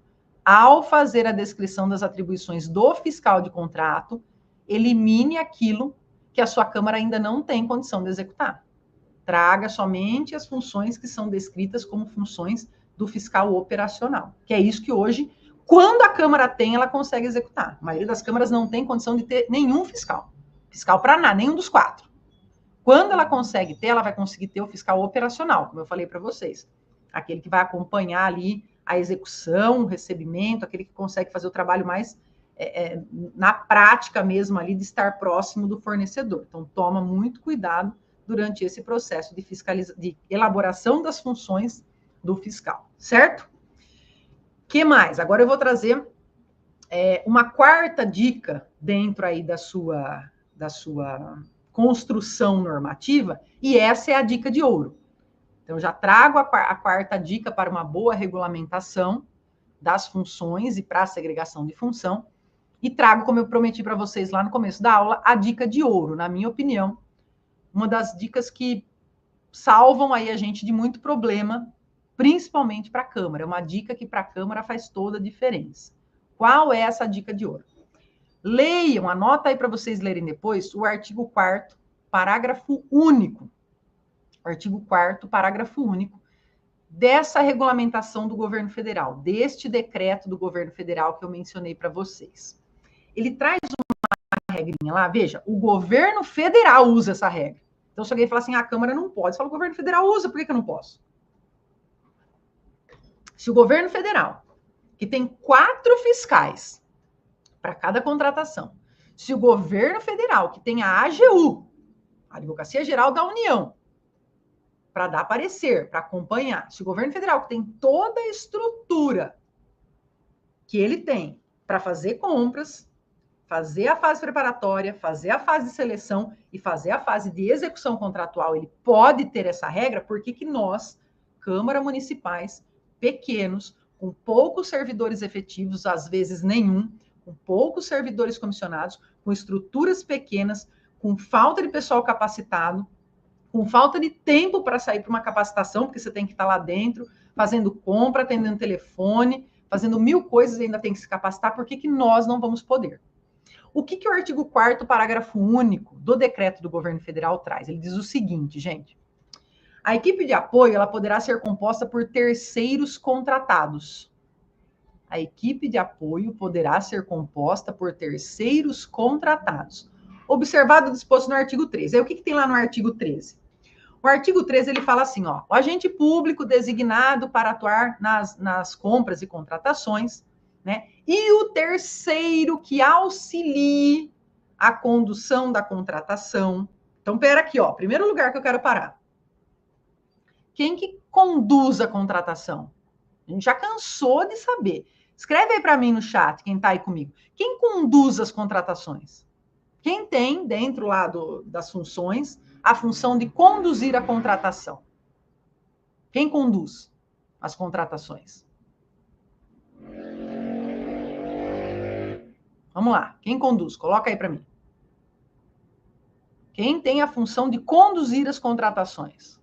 Ao fazer a descrição das atribuições do fiscal de contrato, elimine aquilo que a sua Câmara ainda não tem condição de executar. Traga somente as funções que são descritas como funções do fiscal operacional, que é isso que hoje, quando a Câmara tem, ela consegue executar. A maioria das câmaras não tem condição de ter nenhum fiscal. Fiscal para nada, nenhum dos 4. Quando ela consegue ter, ela vai conseguir ter o fiscal operacional, como eu falei para vocês. Aquele que vai acompanhar ali a execução, o recebimento, aquele que consegue fazer o trabalho mais na prática mesmo ali, de estar próximo do fornecedor. Então, toma muito cuidado durante esse processo de elaboração das funções do fiscal, certo? Que mais? Agora eu vou trazer uma quarta dica dentro aí da sua construção normativa, e essa é a dica de ouro. Então, já trago a quarta dica para uma boa regulamentação das funções e para a segregação de função, e trago, como eu prometi para vocês lá no começo da aula, a dica de ouro, na minha opinião, uma das dicas que salvam aí a gente de muito problema, principalmente para a Câmara. É uma dica que para a Câmara faz toda a diferença. Qual é essa dica de ouro? Leiam, anota aí para vocês lerem depois, o artigo 4º, parágrafo único. O artigo 4º, parágrafo único, dessa regulamentação do governo federal, deste decreto do governo federal que eu mencionei para vocês. Ele traz uma regrinha lá, veja, o governo federal usa essa regra. Então, se alguém falar assim, a Câmara não pode, você fala, o governo federal usa, por que eu não posso? Se o governo federal, que tem 4 fiscais para cada contratação, se o governo federal, que tem a AGU, a Advocacia Geral da União, para dar parecer, para acompanhar, se o governo federal, que tem toda a estrutura que ele tem para fazer compras, fazer a fase preparatória, fazer a fase de seleção e fazer a fase de execução contratual, ele pode ter essa regra, por que nós, Câmara Municipais, pequenos, com poucos servidores efetivos, às vezes nenhum, com poucos servidores comissionados, com estruturas pequenas, com falta de pessoal capacitado, com falta de tempo para sair para uma capacitação, porque você tem que estar lá dentro, fazendo compra, atendendo telefone, fazendo 1000 coisas e ainda tem que se capacitar, por que nós não vamos poder? O que o artigo 4º, parágrafo único do decreto do governo federal traz? Ele diz o seguinte, gente. A equipe de apoio, ela poderá ser composta por terceiros contratados. A equipe de apoio poderá ser composta por terceiros contratados. Observado o disposto no artigo 13. Aí, o que tem lá no artigo 13? O artigo 13, ele fala assim, ó, o agente público designado para atuar nas compras e contratações, né? E o terceiro que auxilie a condução da contratação. Então, pera aqui, ó, primeiro lugar que eu quero parar. Quem que conduz a contratação? A gente já cansou de saber. Escreve aí para mim no chat, quem está aí comigo. Quem conduz as contratações? Quem tem, dentro lá das funções, a função de conduzir a contratação? Quem conduz as contratações? Vamos lá. Quem conduz? Coloca aí para mim. Quem tem a função de conduzir as contratações?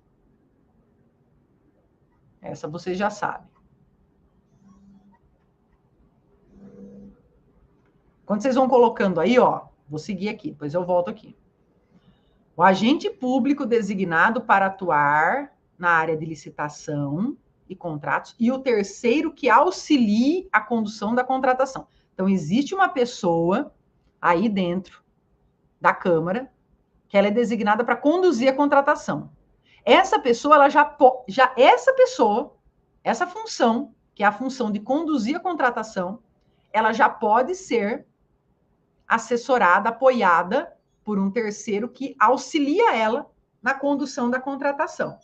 Essa você já sabe. Quando vocês vão colocando aí, ó, vou seguir aqui, depois eu volto aqui. O agente público designado para atuar na área de licitação e contratos e o terceiro que auxilie a condução da contratação. Então, existe uma pessoa aí dentro da Câmara que ela é designada para conduzir a contratação. Essa pessoa, essa função, que é a função de conduzir a contratação, ela já pode ser assessorada, apoiada por um terceiro que auxilia ela na condução da contratação.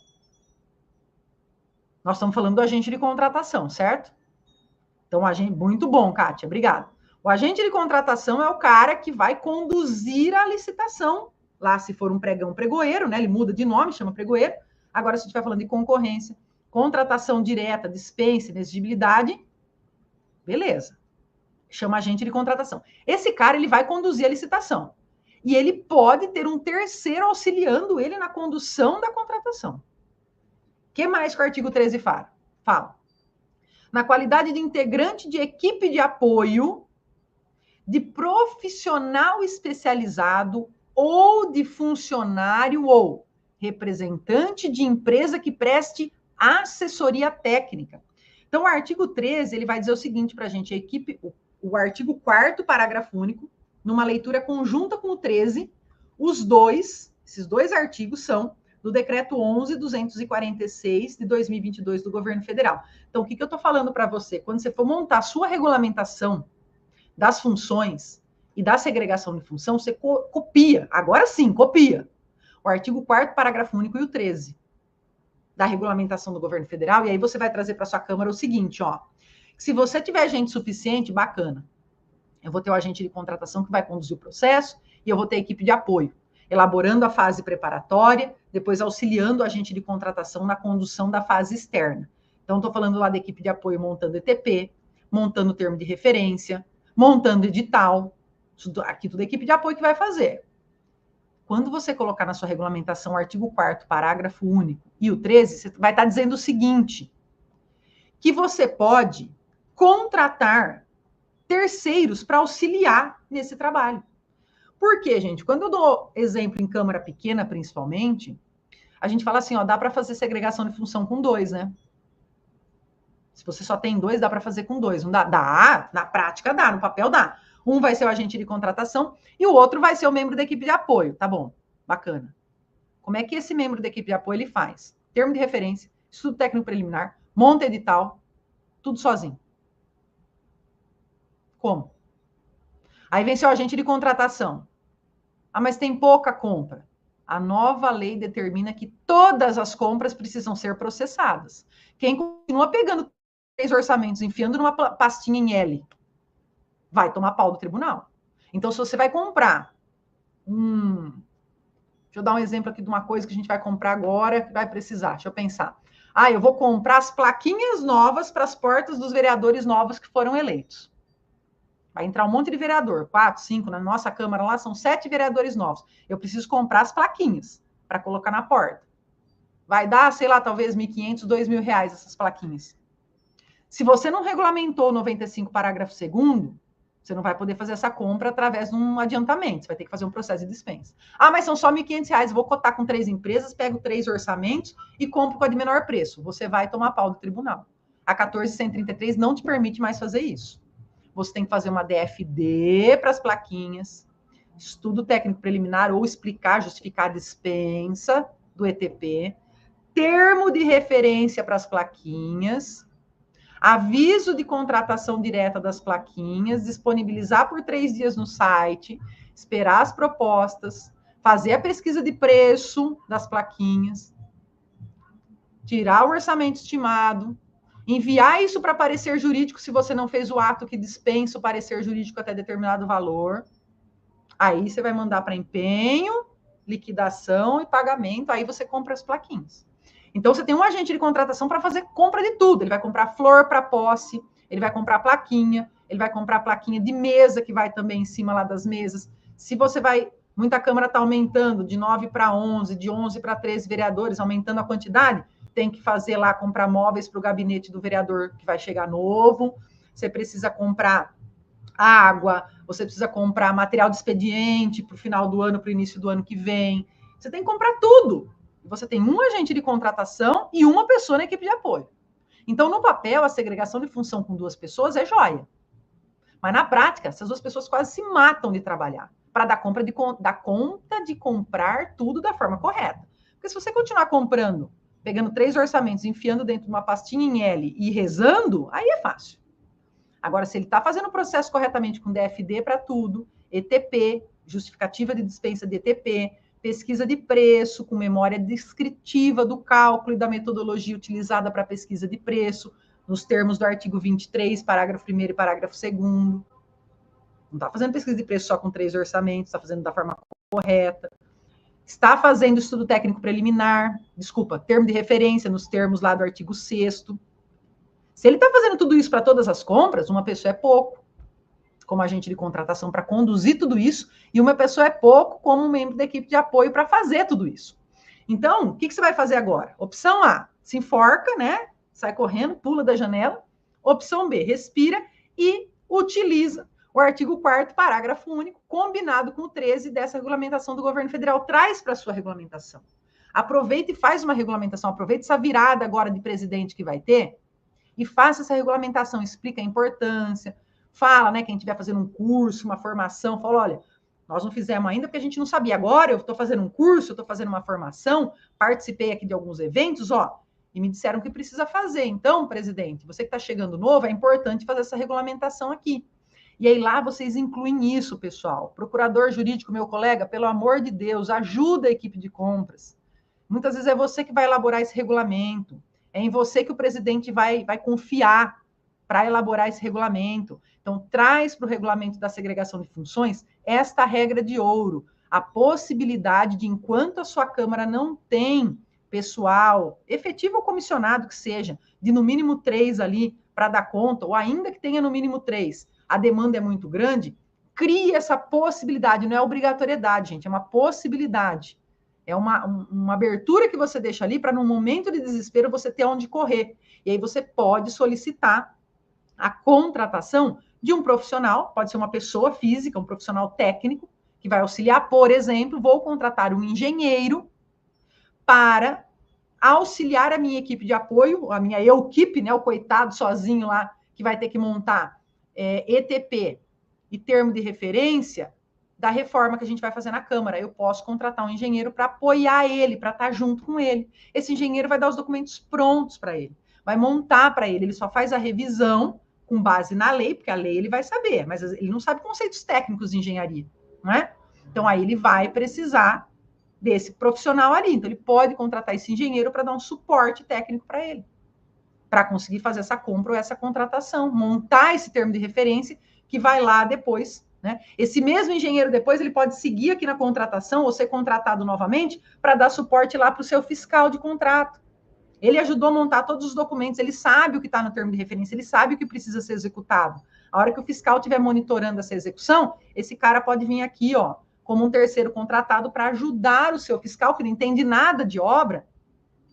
Nós estamos falando do agente de contratação, certo? Então, muito bom, Kátia, obrigada. O agente de contratação é o cara que vai conduzir a licitação. Lá, se for um pregão, pregoeiro, né? Ele muda de nome, chama pregoeiro. Agora, se a gente estiver falando de concorrência, contratação direta, dispensa, inexigibilidade, beleza. Chama agente de contratação. Esse cara, ele vai conduzir a licitação. E ele pode ter um terceiro auxiliando ele na condução da contratação. O que mais que o artigo 13 fala? Na qualidade de integrante de equipe de apoio, de profissional especializado ou de funcionário ou representante de empresa que preste assessoria técnica. Então, o artigo 13, ele vai dizer o seguinte para a gente, o artigo 4º, parágrafo único, numa leitura conjunta com o 13, esses dois artigos são do Decreto 11.246 de 2022 do Governo Federal. Então, o que eu estou falando para você? Quando você for montar a sua regulamentação das funções e da segregação de função, você copia, agora sim, copia o artigo 4º, parágrafo único e o 13 da regulamentação do Governo Federal, e aí você vai trazer para sua Câmara o seguinte, ó, se você tiver gente suficiente, bacana, eu vou ter o agente de contratação que vai conduzir o processo e eu vou ter a equipe de apoio, elaborando a fase preparatória, depois auxiliando o agente de contratação na condução da fase externa. Então, estou falando lá da equipe de apoio montando ETP, montando o termo de referência, montando edital, aqui tudo a equipe de apoio que vai fazer. Quando você colocar na sua regulamentação o artigo 4º, parágrafo único e o 13, você vai estar dizendo o seguinte, que você pode contratar terceiros para auxiliar nesse trabalho. Por quê, gente? Quando eu dou exemplo em Câmara pequena, principalmente, a gente fala assim, ó, dá para fazer segregação de função com 2, né? Se você só tem 2, dá para fazer com 2. Não dá? Dá, na prática dá, no papel dá. Um vai ser o agente de contratação e o outro vai ser o membro da equipe de apoio. Tá bom, bacana. Como é que esse membro da equipe de apoio ele faz? Termo de referência, estudo técnico preliminar, monta edital, tudo sozinho. Como? Aí vem seu agente de contratação. Ah, mas tem pouca compra. A nova lei determina que todas as compras precisam ser processadas. Quem continua pegando 3 orçamentos, enfiando numa pastinha em L, vai tomar pau do tribunal. Então, se você vai comprar... deixa eu dar um exemplo aqui de uma coisa que a gente vai comprar agora, que vai precisar. Deixa eu pensar. Ah, eu vou comprar as plaquinhas novas para as portas dos vereadores novos que foram eleitos. Vai entrar um monte de vereador, 4, 5, na nossa Câmara lá são 7 vereadores novos. Eu preciso comprar as plaquinhas para colocar na porta. Vai dar, sei lá, talvez R$1.500, R$2.000 essas plaquinhas. Se você não regulamentou o 95, parágrafo 2º, você não vai poder fazer essa compra através de um adiantamento. Você vai ter que fazer um processo de dispensa. Ah, mas são só R$1.500. Vou cotar com 3 empresas, pego 3 orçamentos e compro com a de menor preço. Você vai tomar pau do tribunal. A 14.133 não te permite mais fazer isso. Você tem que fazer uma DFD para as plaquinhas, estudo técnico preliminar ou explicar, justificar a dispensa, do ETP, termo de referência para as plaquinhas, aviso de contratação direta das plaquinhas, disponibilizar por 3 dias no site, esperar as propostas, fazer a pesquisa de preço das plaquinhas, tirar o orçamento estimado, enviar isso para parecer jurídico se você não fez o ato que dispensa o parecer jurídico até determinado valor. Aí você vai mandar para empenho, liquidação e pagamento, aí você compra as plaquinhas. Então, você tem um agente de contratação para fazer compra de tudo. Ele vai comprar flor para posse, ele vai comprar plaquinha, ele vai comprar plaquinha de mesa, que vai também em cima lá das mesas. Se você vai... Muita Câmara está aumentando de 9 para 11, de 11 para 13 vereadores, aumentando a quantidade, tem que fazer lá, comprar móveis para o gabinete do vereador que vai chegar novo. Você precisa comprar água, você precisa comprar material de expediente para o final do ano, para o início do ano que vem. Você tem que comprar tudo. Você tem um agente de contratação e uma pessoa na equipe de apoio. Então, no papel, a segregação de função com 2 pessoas é joia. Mas, na prática, essas 2 pessoas quase se matam de trabalhar para dar conta de comprar tudo da forma correta. Porque se você continuar comprando, pegando 3 orçamentos, enfiando dentro de uma pastinha em L e rezando, aí é fácil. Agora, se ele está fazendo o processo corretamente com DFD para tudo, ETP, justificativa de dispensa de ETP, pesquisa de preço, com memória descritiva do cálculo e da metodologia utilizada para pesquisa de preço, nos termos do artigo 23, parágrafo 1º e parágrafo 2º. Não está fazendo pesquisa de preço só com 3 orçamentos, está fazendo da forma correta. Está fazendo estudo técnico preliminar, termo de referência nos termos lá do artigo 6º. Se ele está fazendo tudo isso para todas as compras, uma pessoa é pouco como agente de contratação para conduzir tudo isso, e uma pessoa é pouco como membro da equipe de apoio para fazer tudo isso. Então, o que você vai fazer agora? Opção A, se enforca, né? Sai correndo, pula da janela. Opção B, respira e utiliza o artigo 4º, parágrafo único, combinado com o 13 dessa regulamentação do governo federal. Traz para a sua regulamentação. Aproveita e faz uma regulamentação. Aproveita essa virada agora de presidente que vai ter e faça essa regulamentação. Explica a importância. Fala, né? Quem estiver fazendo um curso, uma formação, fala, olha, nós não fizemos ainda porque a gente não sabia. Agora eu estou fazendo um curso, eu estou fazendo uma formação, participei aqui de alguns eventos, e me disseram que precisa fazer. Então, presidente, você que está chegando novo, é importante fazer essa regulamentação aqui. E aí lá vocês incluem isso, pessoal. Procurador jurídico, meu colega, pelo amor de Deus, ajuda a equipe de compras. Muitas vezes é você que vai elaborar esse regulamento. É em você que o presidente vai confiar para elaborar esse regulamento. Então, traz para o regulamento da segregação de funções esta regra de ouro, a possibilidade de, enquanto a sua Câmara não tem pessoal, efetivo ou comissionado que seja, de no mínimo 3 ali para dar conta, ou ainda que tenha no mínimo 3, a demanda é muito grande, crie essa possibilidade, não é obrigatoriedade, gente, é uma possibilidade. É uma abertura que você deixa ali para, no momento de desespero, você ter onde correr. E aí você pode solicitar a contratação de um profissional, pode ser uma pessoa física, um profissional técnico, que vai auxiliar, por exemplo, vou contratar um engenheiro para auxiliar a minha equipe de apoio, a minha equipe, né, o coitado sozinho lá, que vai ter que montar ETP e termo de referência da reforma que a gente vai fazer na Câmara. Eu posso contratar um engenheiro para apoiar ele, para estar junto com ele. Esse engenheiro vai dar os documentos prontos para ele, vai montar para ele só faz a revisão com base na lei, porque a lei ele vai saber, mas ele não sabe conceitos técnicos de engenharia, não é? Então, aí ele vai precisar desse profissional ali. Então, ele pode contratar esse engenheiro para dar um suporte técnico para ele, para conseguir fazer essa compra ou essa contratação, montar esse termo de referência que vai lá depois, né? Esse mesmo engenheiro depois, ele pode seguir aqui na contratação ou ser contratado novamente para dar suporte lá para o seu fiscal de contrato. Ele ajudou a montar todos os documentos, ele sabe o que está no termo de referência, ele sabe o que precisa ser executado. A hora que o fiscal estiver monitorando essa execução, esse cara pode vir aqui, como um terceiro contratado para ajudar o seu fiscal, que não entende nada de obra,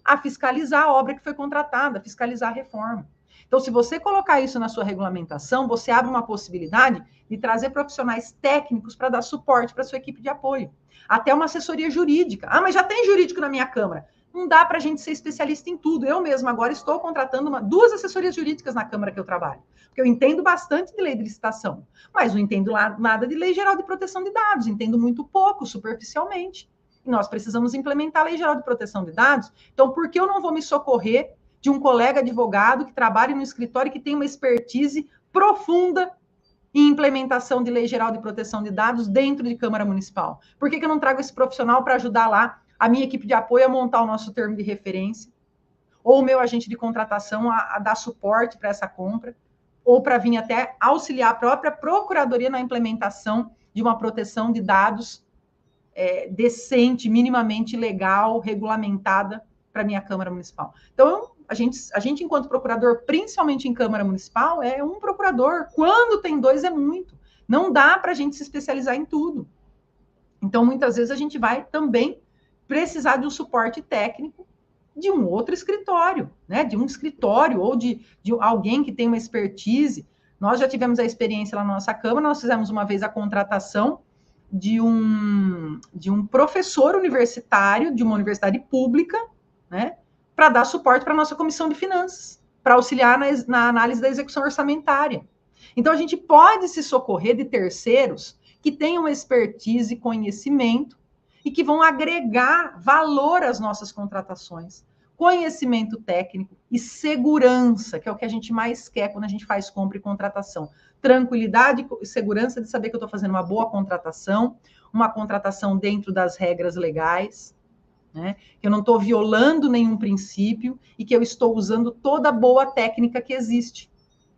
a fiscalizar a obra que foi contratada, a fiscalizar a reforma. Então, se você colocar isso na sua regulamentação, você abre uma possibilidade de trazer profissionais técnicos para dar suporte para a sua equipe de apoio. Até uma assessoria jurídica. Ah, mas já tem jurídico na minha Câmara. Não dá para a gente ser especialista em tudo. Eu mesma agora estou contratando 2 assessorias jurídicas na Câmara que eu trabalho, porque eu entendo bastante de lei de licitação, mas não entendo nada de lei geral de proteção de dados, entendo muito pouco, superficialmente. e nós precisamos implementar a Lei Geral de Proteção de Dados. Então, por que eu não vou me socorrer de um colega advogado que trabalha no escritório e que tem uma expertise profunda em implementação de Lei Geral de Proteção de Dados dentro de Câmara Municipal? Por que eu não trago esse profissional para ajudar lá a minha equipe de apoio a montar o nosso termo de referência? Ou o meu agente de contratação a dar suporte para essa compra? Ou para vir até auxiliar a própria Procuradoria na implementação de uma proteção de dados decente, minimamente legal, regulamentada para a minha Câmara Municipal? Então, a gente, enquanto procurador, principalmente em Câmara Municipal, é um procurador. Quando tem dois, é muito. Não dá para a gente se especializar em tudo. Então, muitas vezes, a gente vai também precisar de um suporte técnico de um outro escritório, né? De um escritório ou de alguém que tem uma expertise. Nós já tivemos a experiência lá na nossa Câmara, nós fizemos uma vez a contratação de um professor universitário de uma universidade pública, né? Para dar suporte para a nossa comissão de finanças, para auxiliar na análise da execução orçamentária. Então, a gente pode se socorrer de terceiros que tenham expertise, conhecimento e que vão agregar valor às nossas contratações, conhecimento técnico e segurança, que é o que a gente mais quer quando a gente faz compra e contratação. Tranquilidade e segurança de saber que eu estou fazendo uma boa contratação, uma contratação dentro das regras legais, né? Que eu não estou violando nenhum princípio e que eu estou usando toda a boa técnica que existe.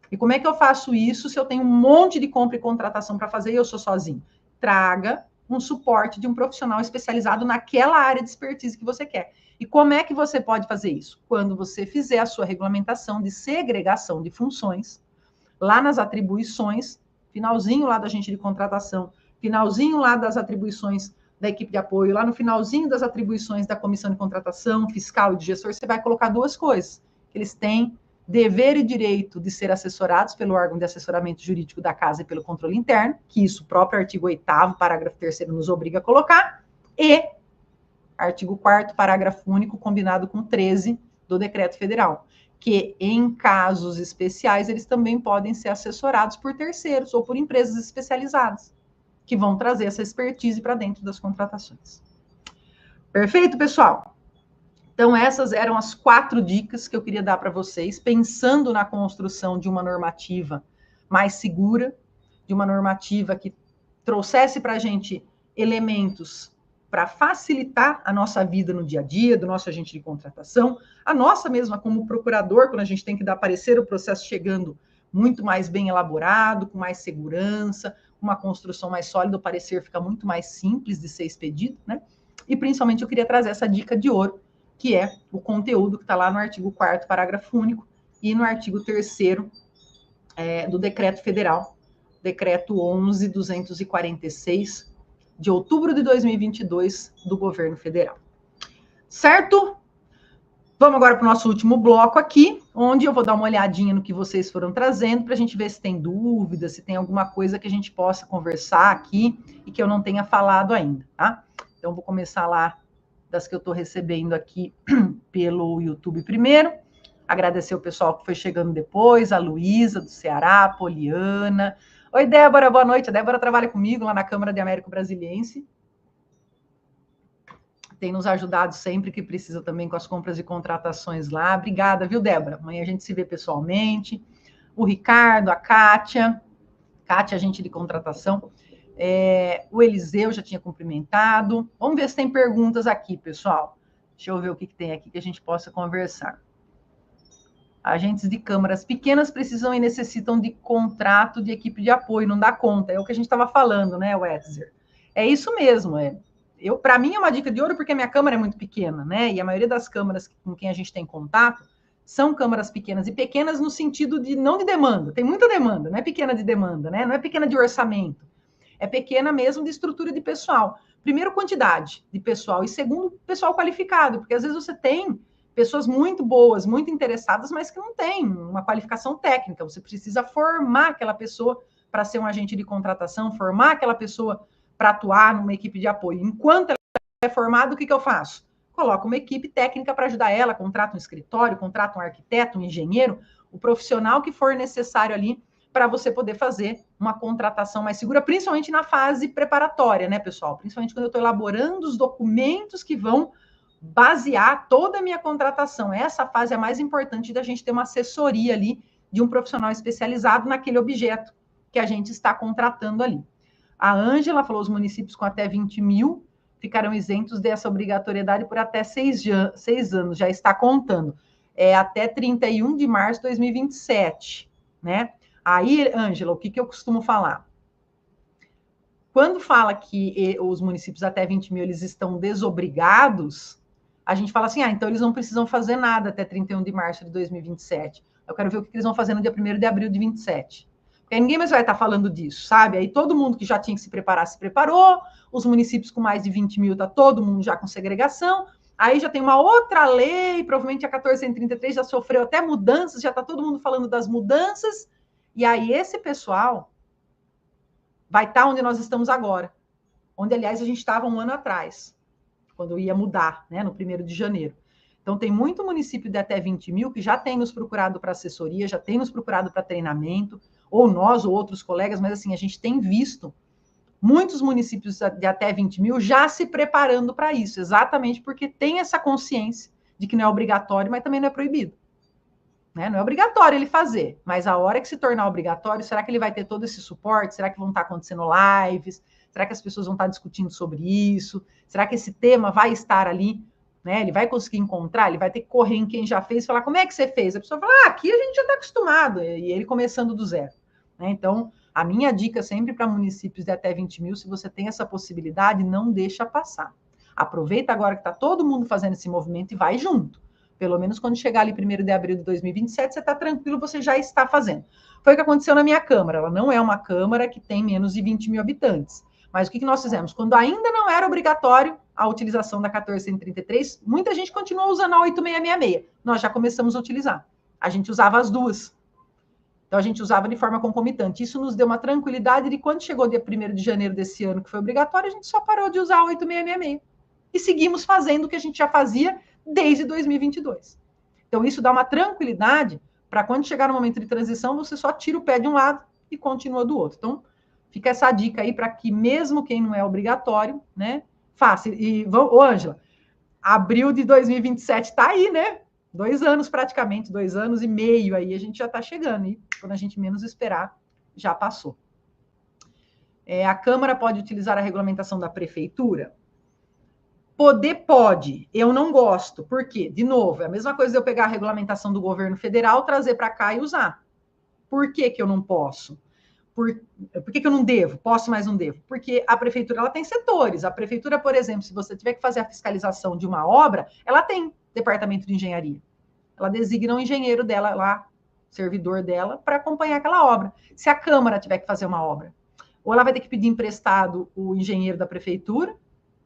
E como é que eu faço isso se eu tenho um monte de compra e contratação para fazer e eu sou sozinho? Traga um suporte de um profissional especializado naquela área de expertise que você quer. E como é que você pode fazer isso? Quando você fizer a sua regulamentação de segregação de funções, lá nas atribuições, finalzinho lá da agente de contratação, finalzinho lá das atribuições da equipe de apoio, lá no finalzinho das atribuições da comissão de contratação, fiscal e de gestor, você vai colocar duas coisas. Eles têm dever e direito de ser assessorados pelo órgão de assessoramento jurídico da casa e pelo controle interno, que isso o próprio artigo 8º, parágrafo 3º, nos obriga a colocar, e artigo 4º, parágrafo único, combinado com 13 do Decreto Federal, que em casos especiais eles também podem ser assessorados por terceiros ou por empresas especializadas, que vão trazer essa expertise para dentro das contratações. Perfeito, pessoal? Então, essas eram as 4 dicas que eu queria dar para vocês, pensando na construção de uma normativa mais segura, de uma normativa que trouxesse para a gente elementos para facilitar a nossa vida no dia a dia, do nosso agente de contratação, a nossa mesma como procurador, quando a gente tem que dar parecer, o processo chegando muito mais bem elaborado, com mais segurança, uma construção mais sólida, o parecer fica muito mais simples de ser expedido, né? E, principalmente, eu queria trazer essa dica de ouro, que é o conteúdo que está lá no artigo 4º, parágrafo único, e no artigo 3º do Decreto Federal, Decreto 11.246, de outubro de 2022, do Governo Federal. Certo? Vamos agora para o nosso último bloco aqui, onde eu vou dar uma olhadinha no que vocês foram trazendo, para a gente ver se tem dúvidas, se tem alguma coisa que a gente possa conversar aqui e que eu não tenha falado ainda, tá? Então, vou começar lá das que eu estou recebendo aqui pelo YouTube primeiro. Agradecer o pessoal que foi chegando depois, a Luísa, do Ceará, a Poliana. Oi, Débora, boa noite. A Débora trabalha comigo lá na Câmara de Américo Brasiliense. Tem nos ajudado sempre que precisa também com as compras e contratações lá. Obrigada, viu, Débora? Amanhã a gente se vê pessoalmente. O Ricardo, a Kátia, agente de contratação. O Eliseu já tinha cumprimentado. Vamos ver se tem perguntas aqui, pessoal. Deixa eu ver o que tem aqui que a gente possa conversar. Agentes de câmaras pequenas precisam e necessitam de contrato de equipe de apoio, não dá conta. É o que a gente estava falando, né, Wetzer? É isso mesmo. Para mim é uma dica de ouro porque a minha câmara é muito pequena, né? E a maioria das câmaras com quem a gente tem contato são câmaras pequenas, e pequenas no sentido de não de demanda. Tem muita demanda, não é pequena de demanda, né? Não é pequena de orçamento. É pequena mesmo de estrutura de pessoal. Primeiro, quantidade de pessoal. E segundo, pessoal qualificado. Porque às vezes você tem pessoas muito boas, muito interessadas, mas que não têm uma qualificação técnica. Você precisa formar aquela pessoa para ser um agente de contratação, formar aquela pessoa para atuar numa equipe de apoio. Enquanto ela é formada, o que eu faço? Coloco uma equipe técnica para ajudar ela, contrato um escritório, contrato um arquiteto, um engenheiro, o profissional que for necessário ali para você poder fazer uma contratação mais segura, principalmente na fase preparatória, né, pessoal? Principalmente quando eu estou elaborando os documentos que vão basear toda a minha contratação. Essa fase é a mais importante da gente ter uma assessoria ali de um profissional especializado naquele objeto que a gente está contratando ali. A Ângela falou, os municípios com até 20 mil ficarão isentos dessa obrigatoriedade por até 6 anos, já está contando. Até 31 de março de 2027, né? Aí, Ângela, o que eu costumo falar? Quando fala que os municípios até 20 mil eles estão desobrigados, a gente fala assim, então eles não precisam fazer nada até 31 de março de 2027. Eu quero ver o que eles vão fazer no dia 1º de abril de 27. Porque ninguém mais vai estar falando disso, sabe? Aí todo mundo que já tinha que se preparar, se preparou. Os municípios com mais de 20 mil, tá todo mundo já com segregação. Aí já tem uma outra lei, provavelmente a 1433 já sofreu até mudanças, já está todo mundo falando das mudanças. E aí esse pessoal vai estar onde nós estamos agora. Onde, aliás, a gente estava um ano atrás, quando ia mudar, né, no 1º de janeiro. Então, tem muito município de até 20 mil que já tem nos procurado para assessoria, já tem nos procurado para treinamento, ou nós ou outros colegas, mas assim, a gente tem visto muitos municípios de até 20 mil já se preparando para isso, exatamente porque tem essa consciência de que não é obrigatório, mas também não é proibido. Né? Não é obrigatório ele fazer, mas a hora que se tornar obrigatório, será que ele vai ter todo esse suporte? Será que vão estar acontecendo lives? Será que as pessoas vão estar discutindo sobre isso? Será que esse tema vai estar ali? Né? Ele vai conseguir encontrar? Ele vai ter que correr em quem já fez e falar, como é que você fez? A pessoa fala, aqui a gente já está acostumado, e ele começando do zero. Né? Então, a minha dica sempre para municípios de até 20 mil, se você tem essa possibilidade, não deixa passar. Aproveita agora que está todo mundo fazendo esse movimento e vai junto. Pelo menos quando chegar ali 1º de abril de 2027, você está tranquilo, você já está fazendo. Foi o que aconteceu na minha Câmara. Ela não é uma Câmara que tem menos de 20 mil habitantes. Mas o que nós fizemos? Quando ainda não era obrigatório a utilização da 1433, muita gente continuou usando a 8666. Nós já começamos a utilizar. A gente usava as duas. Então, a gente usava de forma concomitante. Isso nos deu uma tranquilidade de quando chegou dia 1º de janeiro desse ano, que foi obrigatório, a gente só parou de usar a 8666. E seguimos fazendo o que a gente já fazia desde 2022. Então, isso dá uma tranquilidade para quando chegar no momento de transição, você só tira o pé de um lado e continua do outro. Então, fica essa dica aí para que mesmo quem não é obrigatório, né, faça. E, Ângela, abril de 2027 está aí, né? 2 anos praticamente, 2 anos e meio aí, a gente já está chegando. E quando a gente menos esperar, já passou. A Câmara pode utilizar a regulamentação da Prefeitura? Poder pode, eu não gosto. Por quê? De novo, é a mesma coisa de eu pegar a regulamentação do governo federal, trazer para cá e usar. Por que que eu não posso? Por que eu não devo? Posso, mas não devo? Porque a prefeitura ela tem setores. A prefeitura, por exemplo, se você tiver que fazer a fiscalização de uma obra, ela tem departamento de engenharia. Ela designa um engenheiro dela lá, servidor dela, para acompanhar aquela obra. Se a Câmara tiver que fazer uma obra, ou ela vai ter que pedir emprestado o engenheiro da prefeitura,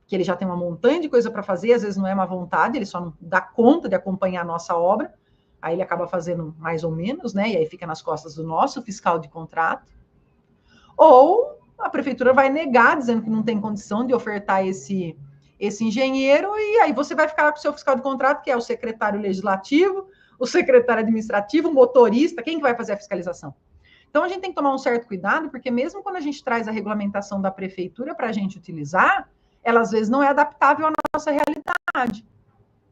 que ele já tem uma montanha de coisa para fazer, às vezes não é uma vontade, ele só não dá conta de acompanhar a nossa obra, aí ele acaba fazendo mais ou menos, né? E aí fica nas costas do nosso fiscal de contrato. Ou a prefeitura vai negar, dizendo que não tem condição de ofertar esse engenheiro, e aí você vai ficar com o seu fiscal de contrato, que é o secretário legislativo, o secretário administrativo, o motorista, quem que vai fazer a fiscalização? Então, a gente tem que tomar um certo cuidado, porque mesmo quando a gente traz a regulamentação da prefeitura para a gente utilizar, ela às vezes não é adaptável à nossa realidade.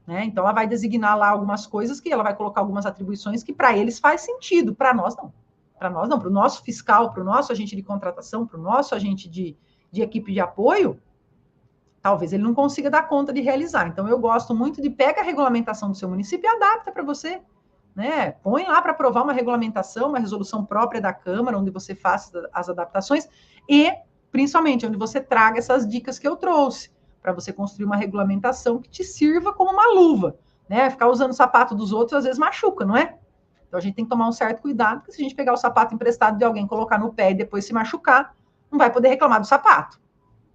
Né? Então, ela vai designar lá algumas coisas que ela vai colocar algumas atribuições que para eles faz sentido, para nós não. Para nós não, para o nosso fiscal, para o nosso agente de contratação, para o nosso agente de equipe de apoio, talvez ele não consiga dar conta de realizar. Então, eu gosto muito de pega a regulamentação do seu município e adapta para você. Né? Põe lá para aprovar uma regulamentação, uma resolução própria da Câmara, onde você faça as adaptações e, principalmente, onde você traga essas dicas que eu trouxe, para você construir uma regulamentação que te sirva como uma luva. Né? Ficar usando o sapato dos outros, às vezes, machuca, não é? Então, a gente tem que tomar um certo cuidado, porque se a gente pegar o sapato emprestado de alguém, colocar no pé e depois se machucar, não vai poder reclamar do sapato.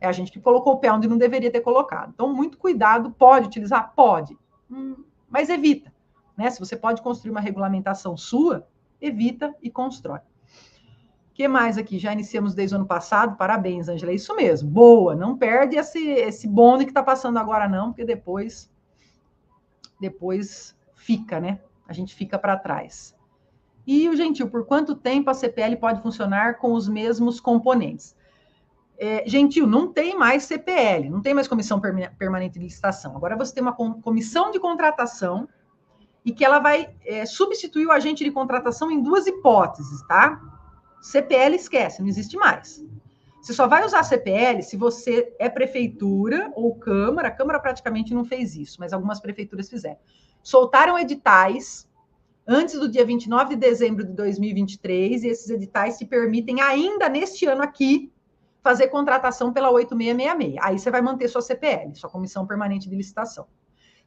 É a gente que colocou o pé onde não deveria ter colocado. Então, muito cuidado. Pode utilizar? Pode. Mas evita. Né? Se você pode construir uma regulamentação sua, evita e constrói. O que mais aqui? Já iniciamos desde o ano passado. Parabéns, Ângela. É isso mesmo. Boa. Não perde esse bonde que está passando agora, não, porque depois fica, né? A gente fica para trás. E o Gentil, por quanto tempo a CPL pode funcionar com os mesmos componentes? Gentil, não tem mais CPL, não tem mais comissão permanente de licitação. Agora você tem uma comissão de contratação e que ela vai substituir o agente de contratação em duas hipóteses, tá? CPL esquece, não existe mais. Você só vai usar CPL se você é prefeitura ou Câmara. A Câmara praticamente não fez isso, mas algumas prefeituras fizeram. Soltaram editais antes do dia 29 de dezembro de 2023, e esses editais te permitem, ainda neste ano aqui, fazer contratação pela 8666. Aí você vai manter sua CPL, sua Comissão Permanente de Licitação.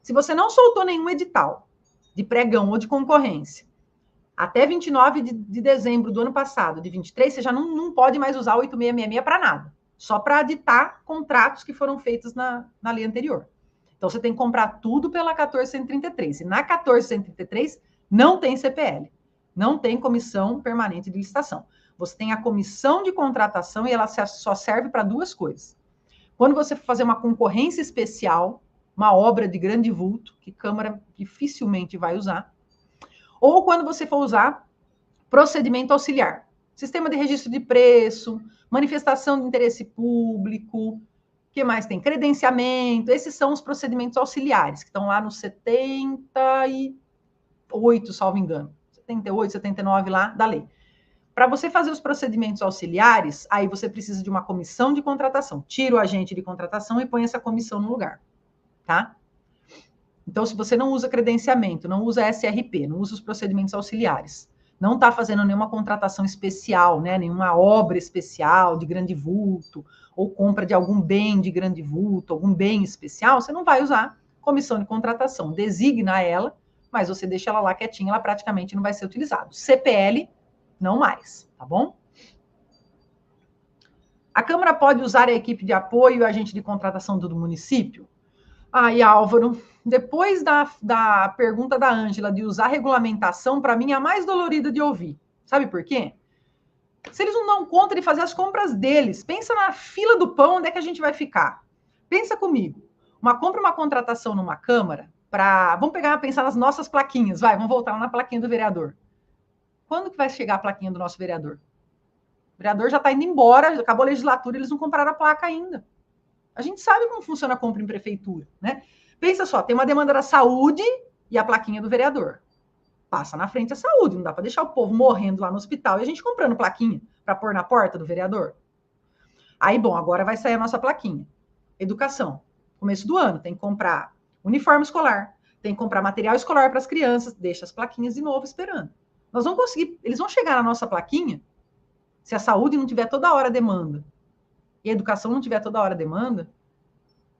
Se você não soltou nenhum edital de pregão ou de concorrência, até 29 de dezembro do ano passado, de 23, você já não pode mais usar 8666 para nada, só para aditar contratos que foram feitos na lei anterior. Então, você tem que comprar tudo pela 1433. E na 1433, não tem CPL, não tem comissão permanente de licitação. Você tem a comissão de contratação e ela só serve para duas coisas. Quando você for fazer uma concorrência especial, uma obra de grande vulto, que Câmara dificilmente vai usar, ou quando você for usar procedimento auxiliar, sistema de registro de preço, manifestação de interesse público, o que mais tem? Credenciamento, esses são os procedimentos auxiliares, que estão lá no 78, salvo engano, 78, 79 lá da lei. Para você fazer os procedimentos auxiliares, aí você precisa de uma comissão de contratação. Tira o agente de contratação e põe essa comissão no lugar, tá? Então, se você não usa credenciamento, não usa SRP, não usa os procedimentos auxiliares, não está fazendo nenhuma contratação especial, né, nenhuma obra especial de grande vulto, ou compra de algum bem de grande vulto, algum bem especial, você não vai usar comissão de contratação. Designa ela, mas você deixa ela lá quietinha, ela praticamente não vai ser utilizada. CPL, não mais, tá bom? A Câmara pode usar a equipe de apoio e o agente de contratação do município? Aí, Álvaro, depois da pergunta da Ângela de usar regulamentação, para mim é a mais dolorida de ouvir. Sabe por quê? Se eles não dão conta de fazer as compras deles, pensa na fila do pão, onde é que a gente vai ficar? Pensa comigo. Uma compra, uma contratação numa Câmara, vamos pensar nas nossas plaquinhas, vamos voltar lá na plaquinha do vereador. Quando que vai chegar a plaquinha do nosso vereador? O vereador já está indo embora, acabou a legislatura, eles não compraram a placa ainda. A gente sabe como funciona a compra em prefeitura, né? Pensa só, tem uma demanda da saúde e a plaquinha do vereador. Passa na frente a saúde, não dá para deixar o povo morrendo lá no hospital e a gente comprando plaquinha para pôr na porta do vereador. Aí, bom, agora vai sair a nossa plaquinha. Educação. Começo do ano, tem que comprar uniforme escolar, tem que comprar material escolar para as crianças, deixa as plaquinhas de novo esperando. Nós vamos conseguir, eles vão chegar na nossa plaquinha se a saúde não tiver toda hora demanda e a educação não tiver toda hora demanda,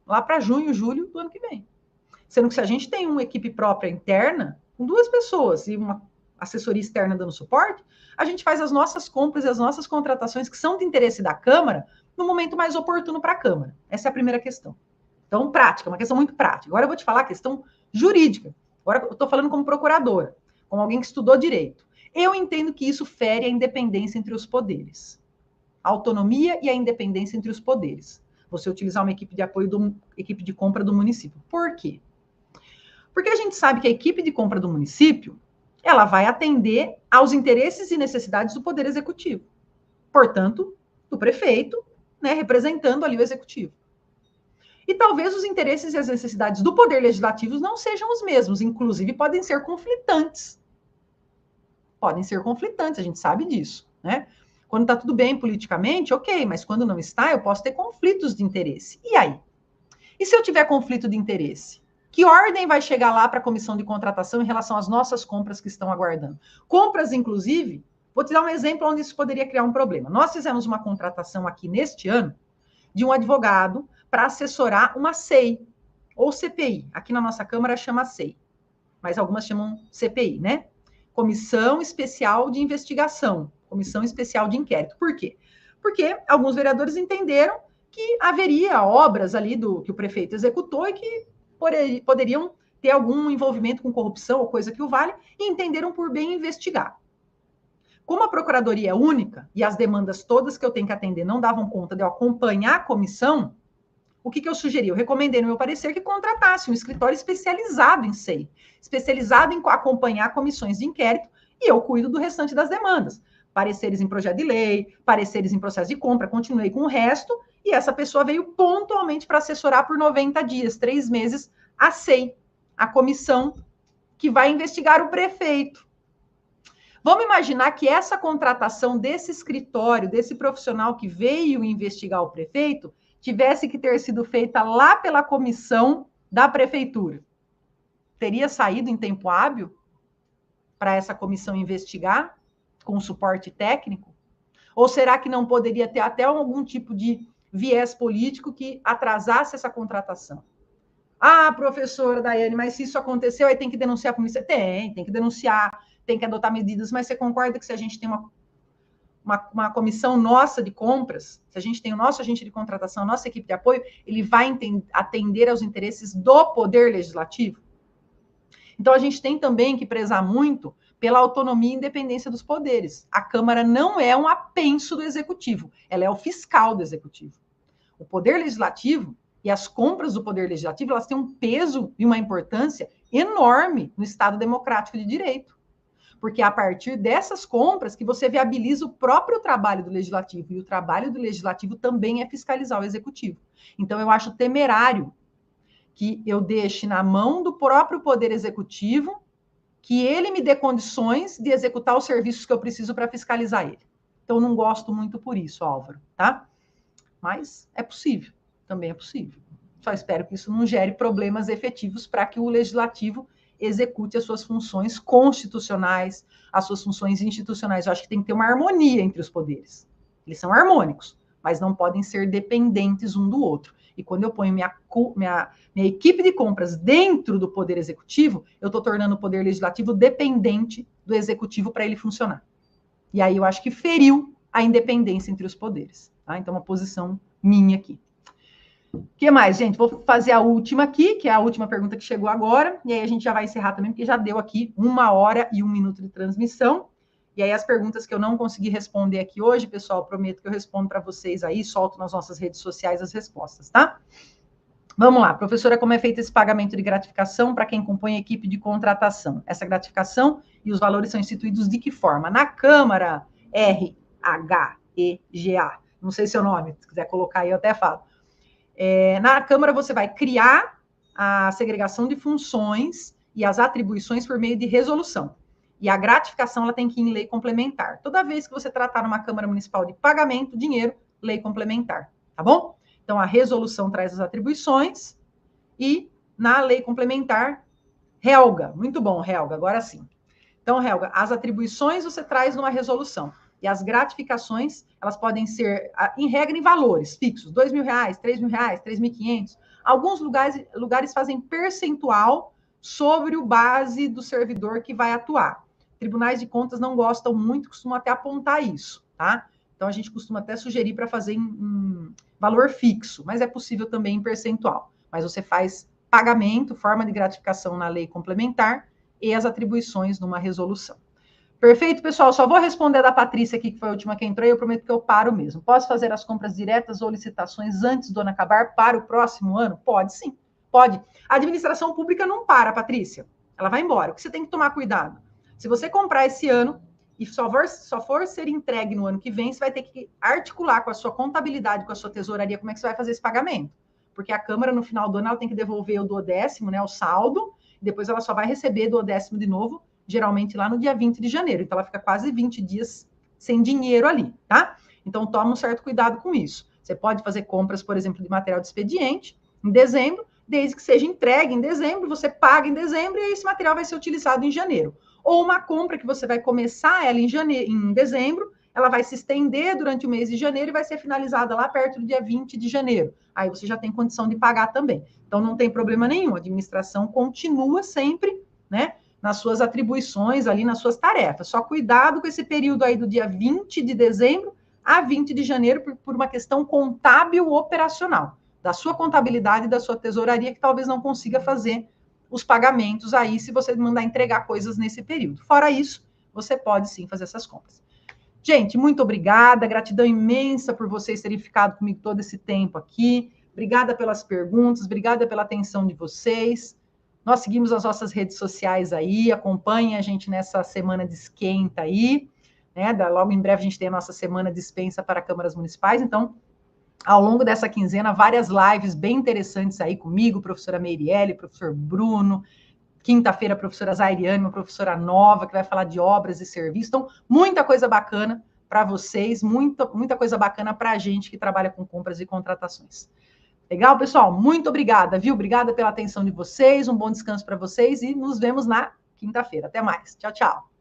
lá para junho, julho do ano que vem. Sendo que se a gente tem uma equipe própria interna, com 2 pessoas e uma assessoria externa dando suporte, a gente faz as nossas compras e as nossas contratações que são de interesse da Câmara no momento mais oportuno para a Câmara. Essa é a primeira questão. Então, prática, uma questão muito prática. Agora eu vou te falar a questão jurídica. Agora eu estou falando como procuradora, como alguém que estudou direito. Eu entendo que isso fere a independência entre os poderes. A autonomia e a independência entre os poderes. Você utilizar uma equipe de apoio, equipe de compra do município. Por quê? Porque a gente sabe que a equipe de compra do município, ela vai atender aos interesses e necessidades do Poder Executivo. Portanto, do prefeito, né, representando ali o Executivo. E talvez os interesses e as necessidades do Poder Legislativo não sejam os mesmos, inclusive podem ser conflitantes. Podem ser conflitantes, a gente sabe disso, né? Quando está tudo bem politicamente, ok, mas quando não está, eu posso ter conflitos de interesse. E aí? E se eu tiver conflito de interesse? Que ordem vai chegar lá para a comissão de contratação em relação às nossas compras que estão aguardando? Compras, inclusive, vou te dar um exemplo onde isso poderia criar um problema. Nós fizemos uma contratação aqui neste ano de um advogado para assessorar uma SEI, ou CPI. Aqui na nossa Câmara chama SEI, mas algumas chamam CPI, né? Comissão Especial de Investigação, Comissão Especial de Inquérito. Por quê? Porque alguns vereadores entenderam que haveria obras ali que o prefeito executou e que poderiam ter algum envolvimento com corrupção ou coisa que o valha, e entenderam por bem investigar. Como a procuradoria é única e as demandas todas que eu tenho que atender não davam conta de eu acompanhar a comissão, o que eu sugeri? Eu recomendei no meu parecer que contratasse um escritório especializado em SEI, especializado em acompanhar comissões de inquérito e eu cuido do restante das demandas. Pareceres em projeto de lei, pareceres em processo de compra, continuei com o resto, e essa pessoa veio pontualmente para assessorar por 90 dias, 3 meses, a SEI, a comissão que vai investigar o prefeito. Vamos imaginar que essa contratação desse escritório, desse profissional que veio investigar o prefeito, tivesse que ter sido feita lá pela comissão da prefeitura. Teria saído em tempo hábil para essa comissão investigar com suporte técnico? Ou será que não poderia ter até algum tipo de viés político que atrasasse essa contratação? Ah, professora Daiane, mas se isso aconteceu, aí tem que denunciar a polícia? Tem que denunciar, tem que adotar medidas, mas você concorda que se a gente tem uma comissão nossa de compras, se a gente tem o nosso agente de contratação, a nossa equipe de apoio, ele vai atender aos interesses do Poder Legislativo? Então, a gente tem também que prezar muito pela autonomia e independência dos poderes. A Câmara não é um apenso do Executivo, ela é o fiscal do Executivo. O Poder Legislativo e as compras do Poder Legislativo, elas têm um peso e uma importância enorme no Estado democrático de direito. Porque é a partir dessas compras que você viabiliza o próprio trabalho do Legislativo. E o trabalho do Legislativo também é fiscalizar o Executivo. Então, eu acho temerário que eu deixe na mão do próprio Poder Executivo que ele me dê condições de executar os serviços que eu preciso para fiscalizar ele. Então, não gosto muito por isso, Álvaro, tá? Mas é possível, também é possível. Só espero que isso não gere problemas efetivos para que o Legislativo execute as suas funções constitucionais, as suas funções institucionais. Eu acho que tem que ter uma harmonia entre os poderes. Eles são harmônicos, mas não podem ser dependentes um do outro. E quando eu ponho minha equipe de compras dentro do Poder Executivo, eu estou tornando o Poder Legislativo dependente do Executivo para ele funcionar. E aí eu acho que feriu a independência entre os poderes. Tá? Então, uma posição minha aqui. O que mais, gente? Vou fazer a última aqui, que é a última pergunta que chegou agora, e aí a gente já vai encerrar também, porque já deu aqui 1 hora e 1 minuto de transmissão. E aí as perguntas que eu não consegui responder aqui hoje, pessoal, prometo que eu respondo para vocês aí, solto nas nossas redes sociais as respostas, tá? Vamos lá, professora, como é feito esse pagamento de gratificação para quem compõe a equipe de contratação? Essa gratificação e os valores são instituídos de que forma? Na Câmara RHEGA, não sei seu nome, se quiser colocar aí eu até falo. Na Câmara você vai criar a segregação de funções e as atribuições por meio de resolução. E a gratificação ela tem que ir em lei complementar. Toda vez que você tratar numa Câmara Municipal de pagamento, dinheiro, lei complementar, tá bom? Então, a resolução traz as atribuições e na lei complementar, Helga. Muito bom, Helga, agora sim. Então, Helga, as atribuições você traz numa resolução. E as gratificações, elas podem ser, em regra, em valores fixos. R$2.000, R$3.000, R$3.500. Alguns lugares fazem percentual sobre o base do servidor que vai atuar. Tribunais de contas não gostam muito, costumam até apontar isso, tá? Então, a gente costuma até sugerir para fazer em valor fixo, mas é possível também em percentual. Mas você faz pagamento, forma de gratificação na lei complementar e as atribuições numa resolução. Perfeito, pessoal? Só vou responder a da Patrícia aqui, que foi a última que entrou, e eu prometo que eu paro mesmo. Posso fazer as compras diretas ou licitações antes do ano acabar para o próximo ano? Pode, sim. Pode. A administração pública não para, Patrícia. Ela vai embora. O que você tem que tomar cuidado? Se você comprar esse ano e só for ser entregue no ano que vem, você vai ter que articular com a sua contabilidade, com a sua tesouraria, como é que você vai fazer esse pagamento. Porque a Câmara, no final do ano, ela tem que devolver o duodécimo, né, o saldo, e depois ela só vai receber duodécimo de novo, geralmente lá no dia 20 de janeiro. Então, ela fica quase 20 dias sem dinheiro ali, tá? Então, toma um certo cuidado com isso. Você pode fazer compras, por exemplo, de material de expediente em dezembro, desde que seja entregue em dezembro, você paga em dezembro e esse material vai ser utilizado em janeiro. Ou uma compra que você vai começar ela em dezembro, ela vai se estender durante o mês de janeiro e vai ser finalizada lá perto do dia 20 de janeiro. Aí você já tem condição de pagar também. Então, não tem problema nenhum. A administração continua sempre, né, nas suas atribuições, ali nas suas tarefas. Só cuidado com esse período aí do dia 20 de dezembro a 20 de janeiro por uma questão contábil operacional, da sua contabilidade e da sua tesouraria, que talvez não consiga fazer os pagamentos aí, se você mandar entregar coisas nesse período. Fora isso, você pode sim fazer essas compras. Gente, muito obrigada, gratidão imensa por vocês terem ficado comigo todo esse tempo aqui. Obrigada pelas perguntas, obrigada pela atenção de vocês. Nós seguimos as nossas redes sociais aí, acompanhem a gente nessa semana de esquenta aí, né? Logo em breve a gente tem a nossa semana de dispensa para câmaras municipais, então, ao longo dessa quinzena, várias lives bem interessantes aí comigo, professora Meirelle, professor Bruno, quinta-feira, a professora Zairiane, uma professora nova, que vai falar de obras e serviços. Então, muita coisa bacana para vocês, muita coisa bacana para a gente que trabalha com compras e contratações. Legal, pessoal? Muito obrigada, viu? Obrigada pela atenção de vocês, um bom descanso para vocês e nos vemos na quinta-feira. Até mais. Tchau, tchau.